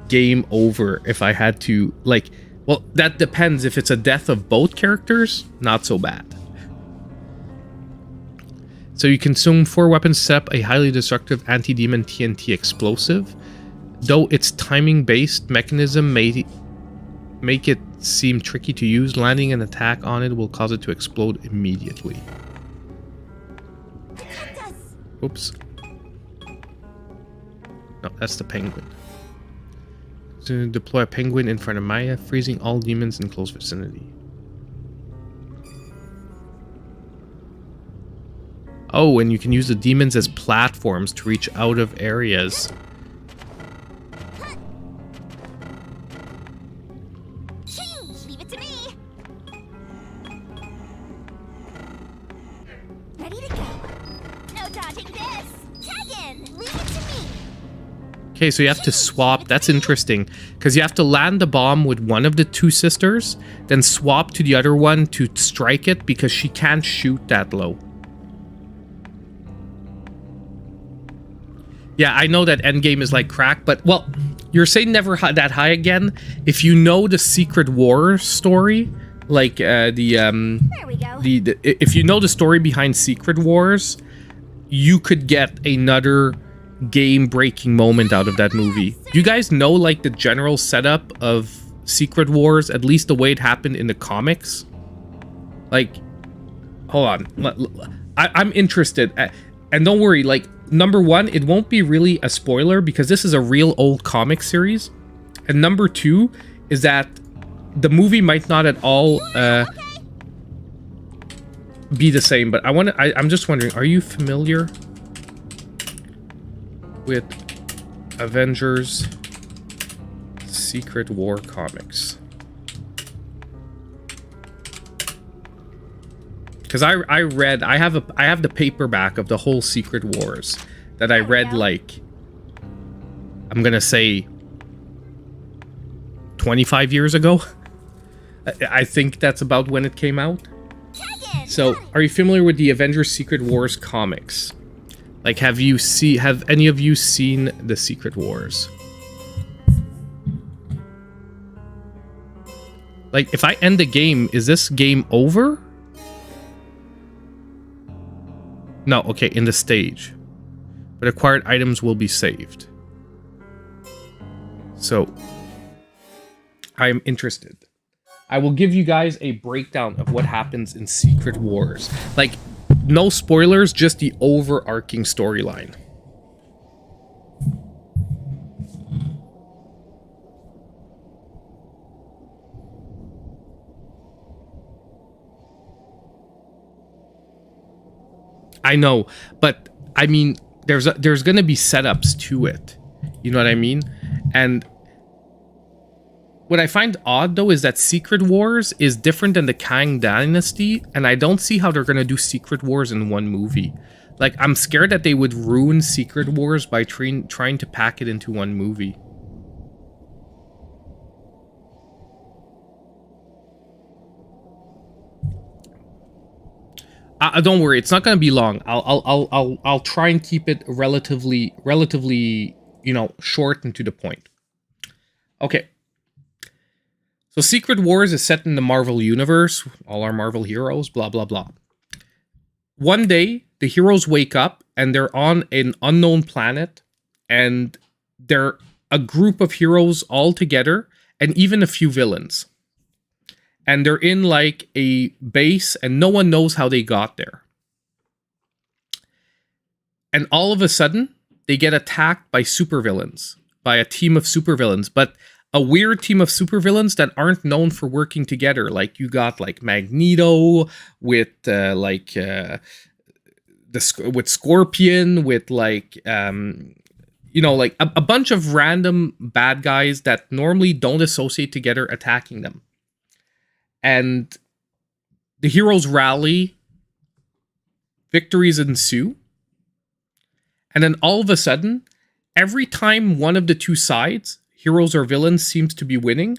game over if I had to, like... Well, that depends. If it's a death of both characters, not so bad. So you consume 4 weapons to set up a highly destructive anti-demon TNT explosive. Though its timing-based mechanism may make it seem tricky to use, landing an attack on it will cause it to explode immediately. Oops. No, that's the penguin. To deploy a penguin in front of Maya, freezing all demons in close vicinity. Oh, and you can use the demons as platforms to reach out of areas. Leave it to me. Ready to go. No dodging this. Tag in. Leave it to me. Okay, so you have to swap. That's interesting, because you have to land the bomb with one of the 2 sisters, then swap to the other one to strike it, because she can't shoot that low. Yeah, I know that Endgame is like crack, but, well, you're saying never that high again. If you know the Secret War story, like There we go. if you know the story behind Secret Wars, you could get another game-breaking moment out of that movie. Do you guys know, like, the general setup of Secret Wars, at least the way it happened in the comics? Like, hold on. I'm interested. And don't worry, like, number 1, it won't be really a spoiler because this is a real old comic series. And number 2 is that the movie might not at all be the same. But I'm just wondering, are you familiar with Avengers Secret War comics? Because I have the paperback of the whole Secret Wars that I read, like, I'm gonna say 25 years ago. I think that's about when it came out. So, are you familiar with the Avengers Secret Wars comics? Like, have any of you seen the Secret Wars? Like, if I end the game, is this game over? No, okay, in the stage. But acquired items will be saved. So, I'm interested. I will give you guys a breakdown of what happens in Secret Wars. Like, no spoilers, just the overarching storyline. I know, but I mean, there's gonna be setups to it. You know what I mean? And what I find odd though is that Secret Wars is different than the Kang Dynasty, and I don't see how they're gonna do Secret Wars in one movie. Like, I'm scared that they would ruin Secret Wars by trying to pack it into one movie. Don't worry, it's not gonna be long. I'll try and keep it relatively, you know, short and to the point. Okay. So Secret Wars is set in the Marvel Universe, all our Marvel heroes, blah blah blah. One day, the heroes wake up and they're on an unknown planet, and they're a group of heroes all together, and even a few villains. And they're in like a base, and no one knows how they got there. And all of a sudden, they get attacked by supervillains, by a team of supervillains, but a weird team of supervillains that aren't known for working together. Like, you got like Magneto with with Scorpion, with like you know, like a bunch of random bad guys that normally don't associate together attacking them. And the heroes rally, victories ensue, and then all of a sudden, every time one of the two sides, heroes or villains, seems to be winning,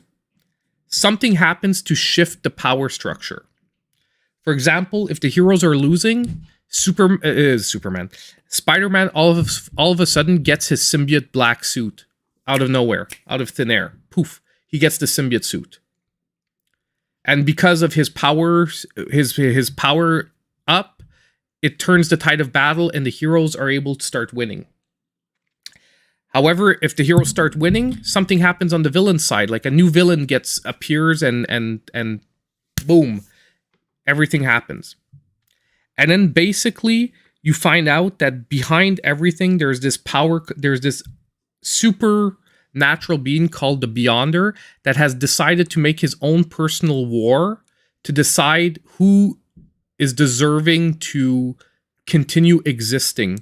something happens to shift the power structure. For example, if the heroes are losing, Spider-Man all of a sudden gets his symbiote black suit out of nowhere, out of thin air. Poof, he gets the symbiote suit. And because of his power, his power up, it turns the tide of battle, and the heroes are able to start winning. However, if the heroes start winning, something happens on the villain side. Like, a new villain appears, and boom, everything happens. And then basically, you find out that behind everything, there's this supernatural being called the Beyonder that has decided to make his own personal war to decide who is deserving to continue existing.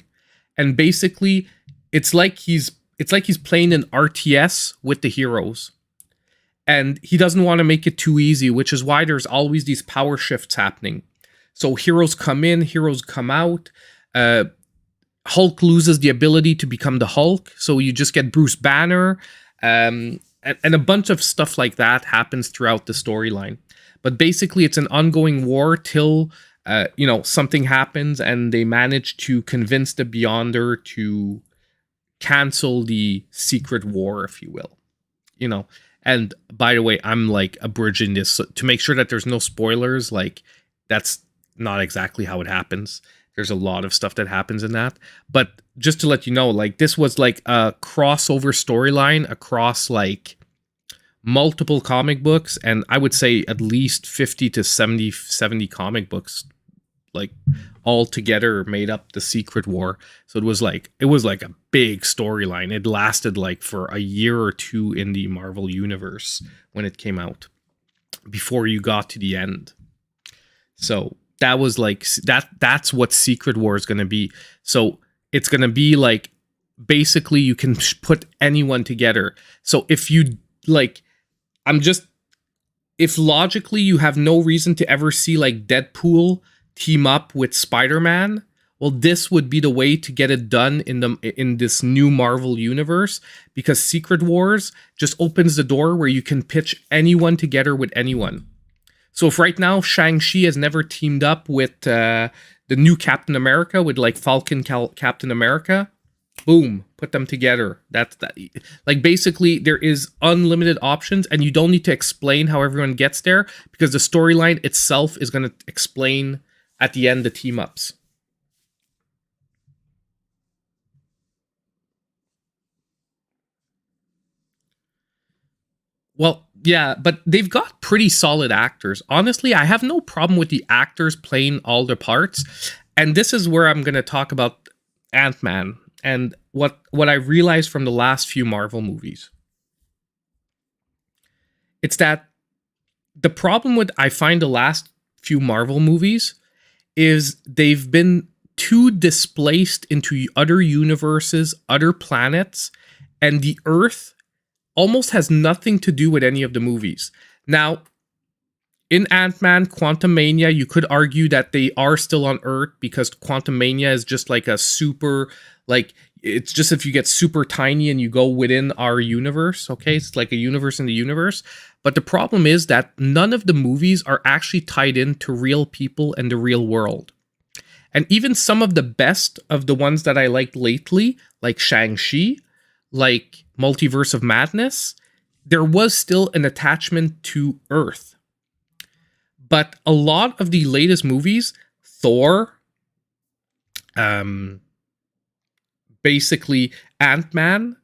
And basically, it's like he's playing an RTS with the heroes. And he doesn't want to make it too easy, which is why there's always these power shifts happening. So heroes come in, heroes come out. Hulk loses the ability to become the Hulk, so you just get Bruce Banner, and a bunch of stuff like that happens throughout the storyline. But basically, it's an ongoing war till you know, something happens, and they manage to convince the Beyonder to cancel the Secret War, if you will. You know, and by the way, I'm like abridging this to make sure that there's no spoilers. Like, that's not exactly how it happens. There's a lot of stuff that happens in that. But just to let you know, like, this was like a crossover storyline across like multiple comic books, and I would say at least 50 to 70 comic books, like, all together made up the Secret War. So it was like a big storyline. It lasted like for a year or two in the Marvel Universe when it came out, before you got to the end. So that was like that's what Secret War is going to be. So it's going to be like, basically you can put anyone together. So if you like, if logically you have no reason to ever see like Deadpool team up with Spider-Man, well, this would be the way to get it done in this new Marvel universe, because Secret Wars just opens the door where you can pitch anyone together with anyone. So if right now Shang-Chi has never teamed up with the new Captain America, with like Falcon Captain America, boom, put them together. That's that. Like, basically, there is unlimited options, and you don't need to explain how everyone gets there, because the storyline itself is going to explain at the end the team ups. Well, yeah, but they've got pretty solid actors. Honestly, I have no problem with the actors playing all their parts. And this is where I'm going to talk about Ant-Man and what I realized from the last few Marvel movies. It's that the problem with, I find, the last few Marvel movies is they've been too displaced into other universes, other planets, and the Earth almost has nothing to do with any of the movies. Now, in Ant-Man, Quantumania, you could argue that they are still on Earth because Quantumania is just like a super, like, it's just if you get super tiny and you go within our universe, okay? It's like a universe in the universe. But the problem is that none of the movies are actually tied into real people and the real world. And even some of the best of the ones that I liked lately, like Shang-Chi, like Multiverse of Madness, there was still an attachment to Earth. But a lot of the latest movies, Thor, basically Ant-Man,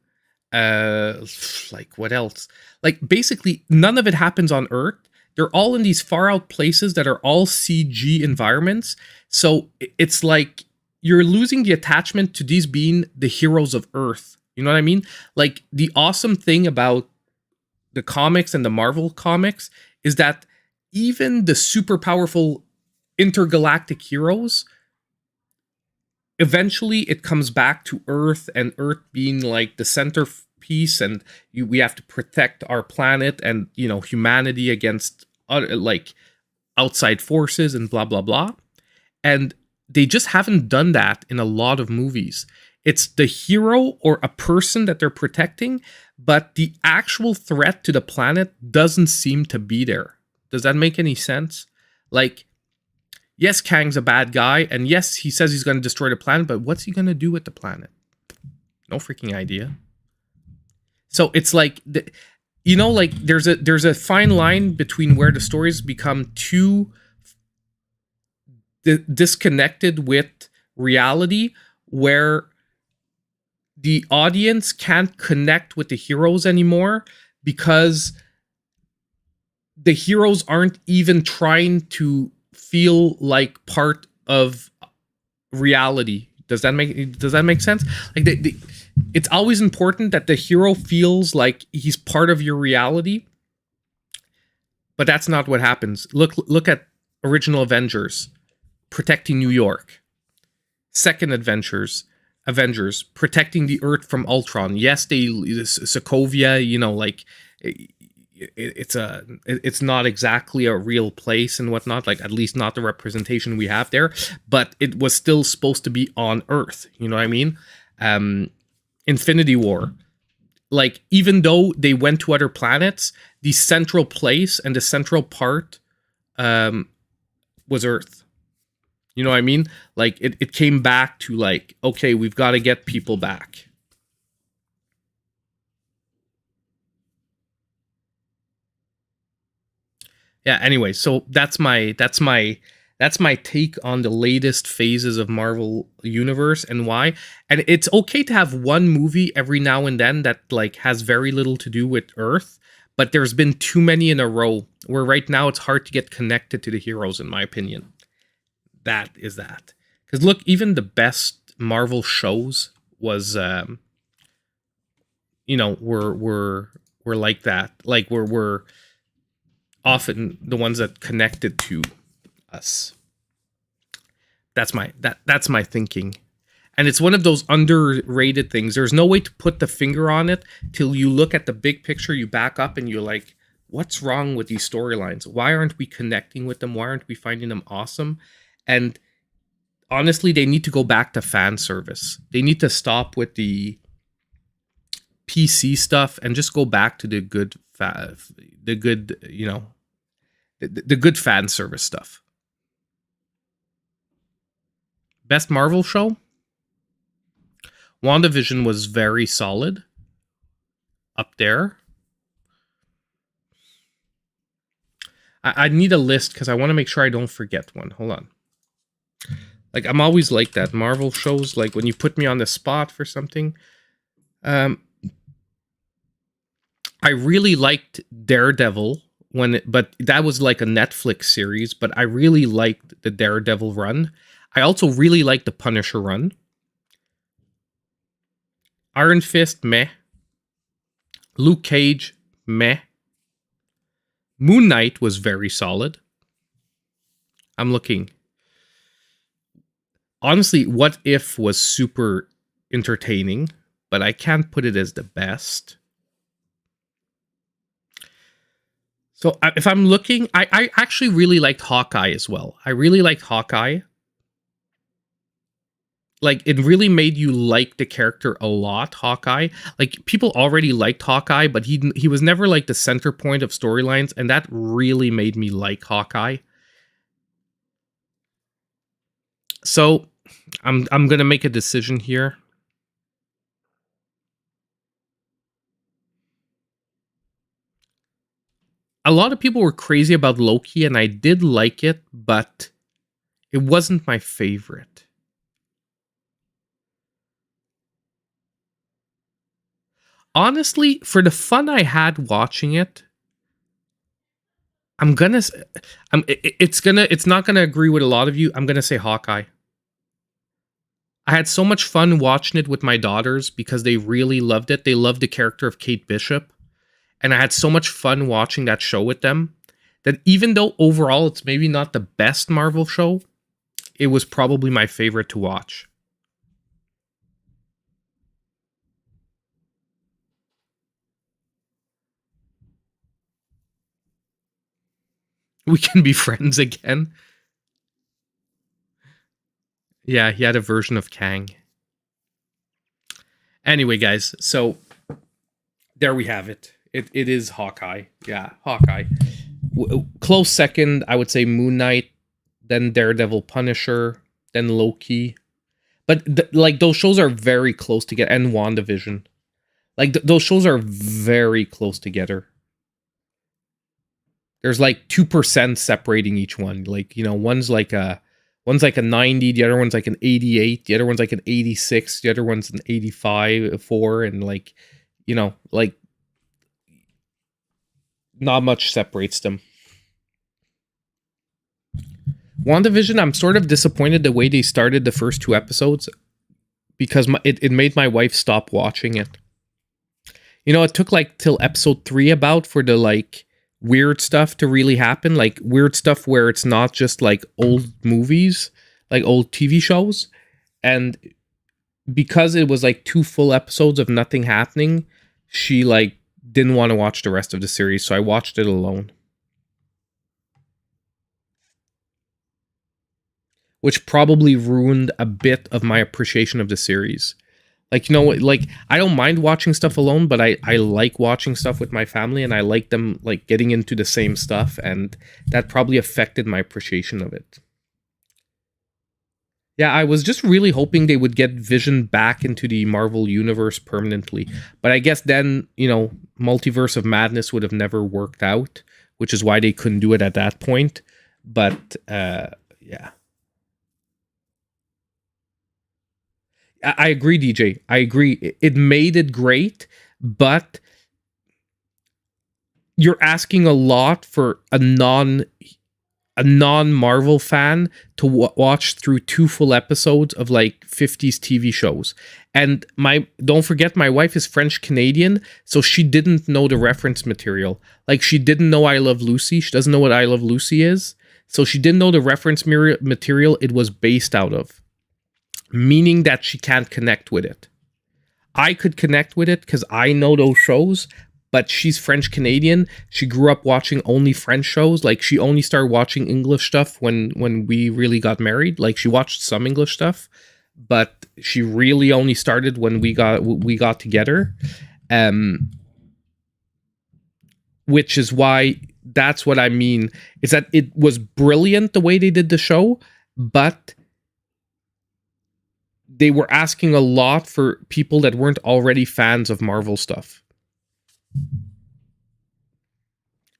like what else? Like basically none of it happens on Earth. They're all in these far out places that are all CG environments. So it's like you're losing the attachment to these being the heroes of Earth. You know what I mean? Like the awesome thing about the comics and the Marvel comics is that even the super powerful intergalactic heroes, eventually it comes back to Earth, and Earth being like the centerpiece, and we have to protect our planet and, you know, humanity against other, like, outside forces and blah blah blah. And they just haven't done that in a lot of movies. It's the hero or a person that they're protecting, but the actual threat to the planet doesn't seem to be there. Does that make any sense? Like, yes, Kang's a bad guy, and yes, he says he's going to destroy the planet, but what's he going to do with the planet? No freaking idea. So it's like, you know, like there's a fine line between where the stories become too disconnected with reality, where the audience can't connect with the heroes anymore because the heroes aren't even trying to feel like part of reality. Does that make sense? Like it's always important that the hero feels like he's part of your reality, but that's not what happens. Look at original Avengers protecting New York. Second Avengers protecting the Earth from Ultron. Yes, Sokovia, you know, like it's not exactly a real place and whatnot, like at least not the representation we have there, but it was still supposed to be on Earth. You know what I mean? Infinity War, like even though they went to other planets, the central place and the central part was Earth. You know what I mean? Like it came back to like, okay, we've got to get people back. Yeah, anyway, so that's my take on the latest phases of Marvel Universe and why. And it's okay to have one movie every now and then that like has very little to do with Earth, but there's been too many in a row where right now it's hard to get connected to the heroes, in my opinion. That is that. Because look, even the best Marvel shows was you know, were like that. Like we're often the ones that connected to us. That's my thinking. And it's one of those underrated things. There's no way to put the finger on it till you look at the big picture, you back up and you're like, what's wrong with these storylines? Why aren't we connecting with them? Why aren't we finding them awesome? And honestly, they need to go back to fan service. They need to stop with the PC stuff and just go back to the good, you know, the good fan service stuff. Best Marvel show? WandaVision was very solid. Up there. I need a list because I want to make sure I don't forget one. Hold on. Like, I'm always like that. Marvel shows, like, when you put me on the spot for something. I really liked Daredevil, but that was like a Netflix series, but I really liked the Daredevil run. I also really liked the Punisher run. Iron Fist, meh. Luke Cage, meh. Moon Knight was very solid. I'm looking. honestly, What If was super entertaining, but I can't put it as the best. So if I'm looking, I actually really liked Hawkeye as well. I really liked Hawkeye. Like, it really made you like the character a lot, Hawkeye. Like, people already liked Hawkeye, but he was never like the center point of storylines, and that really made me like Hawkeye. So I'm gonna make a decision here. A lot of people were crazy about Loki, and I did like it, but it wasn't my favorite. Honestly, for the fun I had watching it, it's not gonna agree with a lot of you. I'm gonna say Hawkeye. I had so much fun watching it with my daughters because they really loved it. They loved the character of Kate Bishop. And I had so much fun watching that show with them that even though overall it's maybe not the best Marvel show, it was probably my favorite to watch. We can be friends again. Yeah, he had a version of Kang. Anyway, guys, so there we have it. It is Hawkeye. Yeah, Hawkeye. Close second, I would say Moon Knight, then Daredevil, Punisher, then Loki. But like those shows are very close together, and WandaVision. Like those shows are very close together. There's like 2% separating each one. Like, you know, one's like a 90, the other one's like an 88, the other one's like an 86, the other one's an 85, 4, and like, you know, like not much separates them. WandaVision, I'm sort of disappointed the way they started the first 2 episodes because it made my wife stop watching it. You know, it took like till episode 3 about for the like weird stuff to really happen, like weird stuff where it's not just like old movies, like old TV shows. And because it was like 2 full episodes of nothing happening, she like didn't want to watch the rest of the series, so I watched it alone. Which probably ruined a bit of my appreciation of the series. Like, you know, like I don't mind watching stuff alone, but I like watching stuff with my family, and I like them like getting into the same stuff, and that probably affected my appreciation of it. Yeah, I was just really hoping they would get Vision back into the Marvel universe permanently, but I guess then, you know, Multiverse of Madness would have never worked out, which is why they couldn't do it at that point. But yeah. I agree, DJ. I agree. It made it great, but you're asking a lot for a non Marvel fan to watch through 2 full episodes of like 50s TV shows. And don't forget, my wife is French Canadian, so she didn't know the reference material. Like, she didn't know I Love Lucy. She doesn't know what I Love Lucy is, so she didn't know the reference material it was based out of. Meaning that she can't connect with it. I could connect with it because I know those shows, but she's French Canadian. She grew up watching only French shows. Like, she only started watching English stuff when we really got married. Like, she watched some English stuff, but she really only started when we got together. Which is why, that's what I mean, is that it was brilliant the way they did the show, but they were asking a lot for people that weren't already fans of Marvel stuff.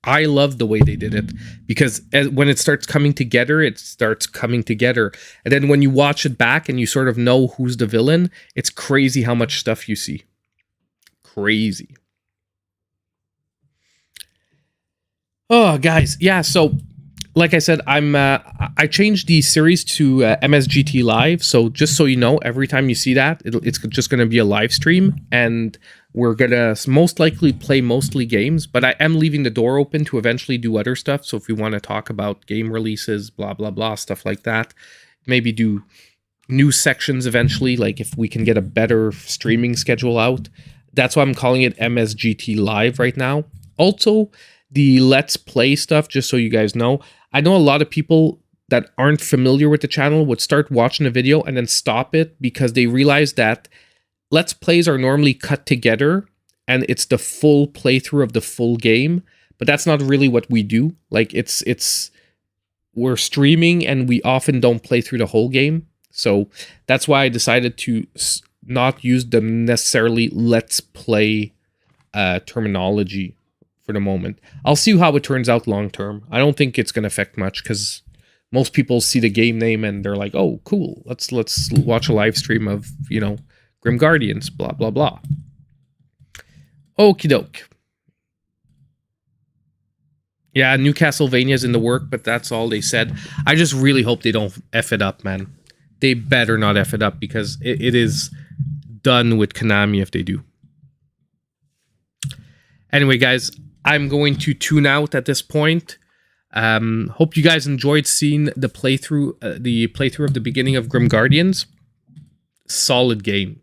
I love the way they did it because when it starts coming together, it starts coming together. And then when you watch it back and you sort of know who's the villain, it's crazy how much stuff you see. Crazy. Oh, guys. Yeah, so like I said, I changed the series to MSGT Live. So just so you know, every time you see that, it's just going to be a live stream, and we're going to most likely play mostly games, but I am leaving the door open to eventually do other stuff. So if we want to talk about game releases, blah, blah, blah, stuff like that, maybe do new sections eventually, like if we can get a better streaming schedule out. That's why I'm calling it MSGT Live right now. Also, the Let's Play stuff, just so you guys know, I know a lot of people that aren't familiar with the channel would start watching a video and then stop it because they realize that Let's Plays are normally cut together and it's the full playthrough of the full game, but that's not really what we do. Like we're streaming and we often don't play through the whole game. So that's why I decided to not use the necessarily Let's Play terminology for the moment. I'll see how it turns out long term. I don't think it's going to affect much because most people see the game name and they're like, oh, cool. Let's watch a live stream of, you know, Grim Guardians, blah, blah, blah. Okie doke. Yeah, New Castlevania's in the work, but that's all they said. I just really hope they don't F it up, man. They better not F it up because it is done with Konami if they do. Anyway, guys, I'm going to tune out at this point. Hope you guys enjoyed seeing the playthrough of the beginning of Grim Guardians. Solid game.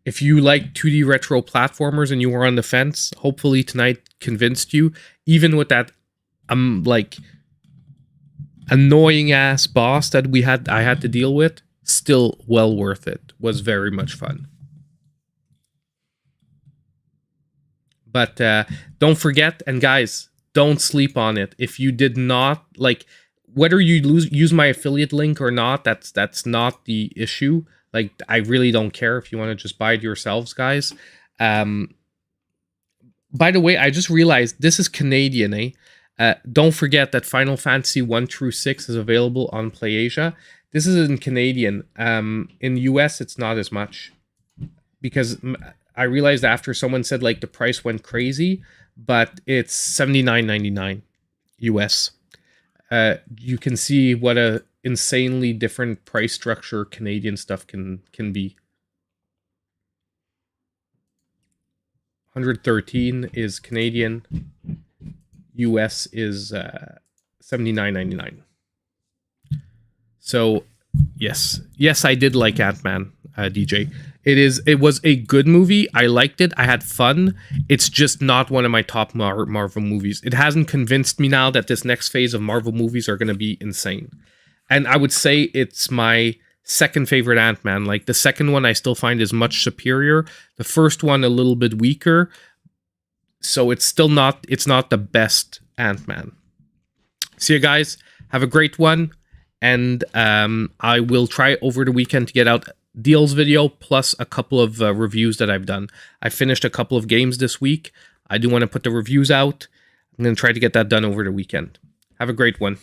If you like 2D retro platformers and you were on the fence, hopefully tonight convinced you. Even with that, like annoying ass boss that I had to deal with, still well worth it. Was very much fun. But don't forget, and guys, don't sleep on it. If you did not, like, whether you use my affiliate link or not, that's not the issue. Like, I really don't care if you want to just buy it yourselves, guys. By the way, I just realized this is Canadian, eh? Don't forget that Final Fantasy 1 through 6 is available on PlayAsia. This is in Canadian. In the US, it's not as much. Because I realized after someone said, like, the price went crazy, but it's $79.99 US. You can see what a insanely different price structure Canadian stuff can be. 113 is Canadian. US is $79.99. So yes, I did like Ant-Man, DJ. It was a good movie. I liked it. I had fun. It's just not one of my top Marvel movies. It hasn't convinced me now that this next phase of Marvel movies are going to be insane. And I would say it's my second favorite Ant-Man. Like, the second one I still find is much superior. The first one a little bit weaker. So it's not the best Ant-Man. See you guys. Have a great one. And I will try over the weekend to get out deals video plus a couple of reviews that I've done. I finished a couple of games this week. I do want to put the reviews out. I'm going to try to get that done over the weekend. Have a great one.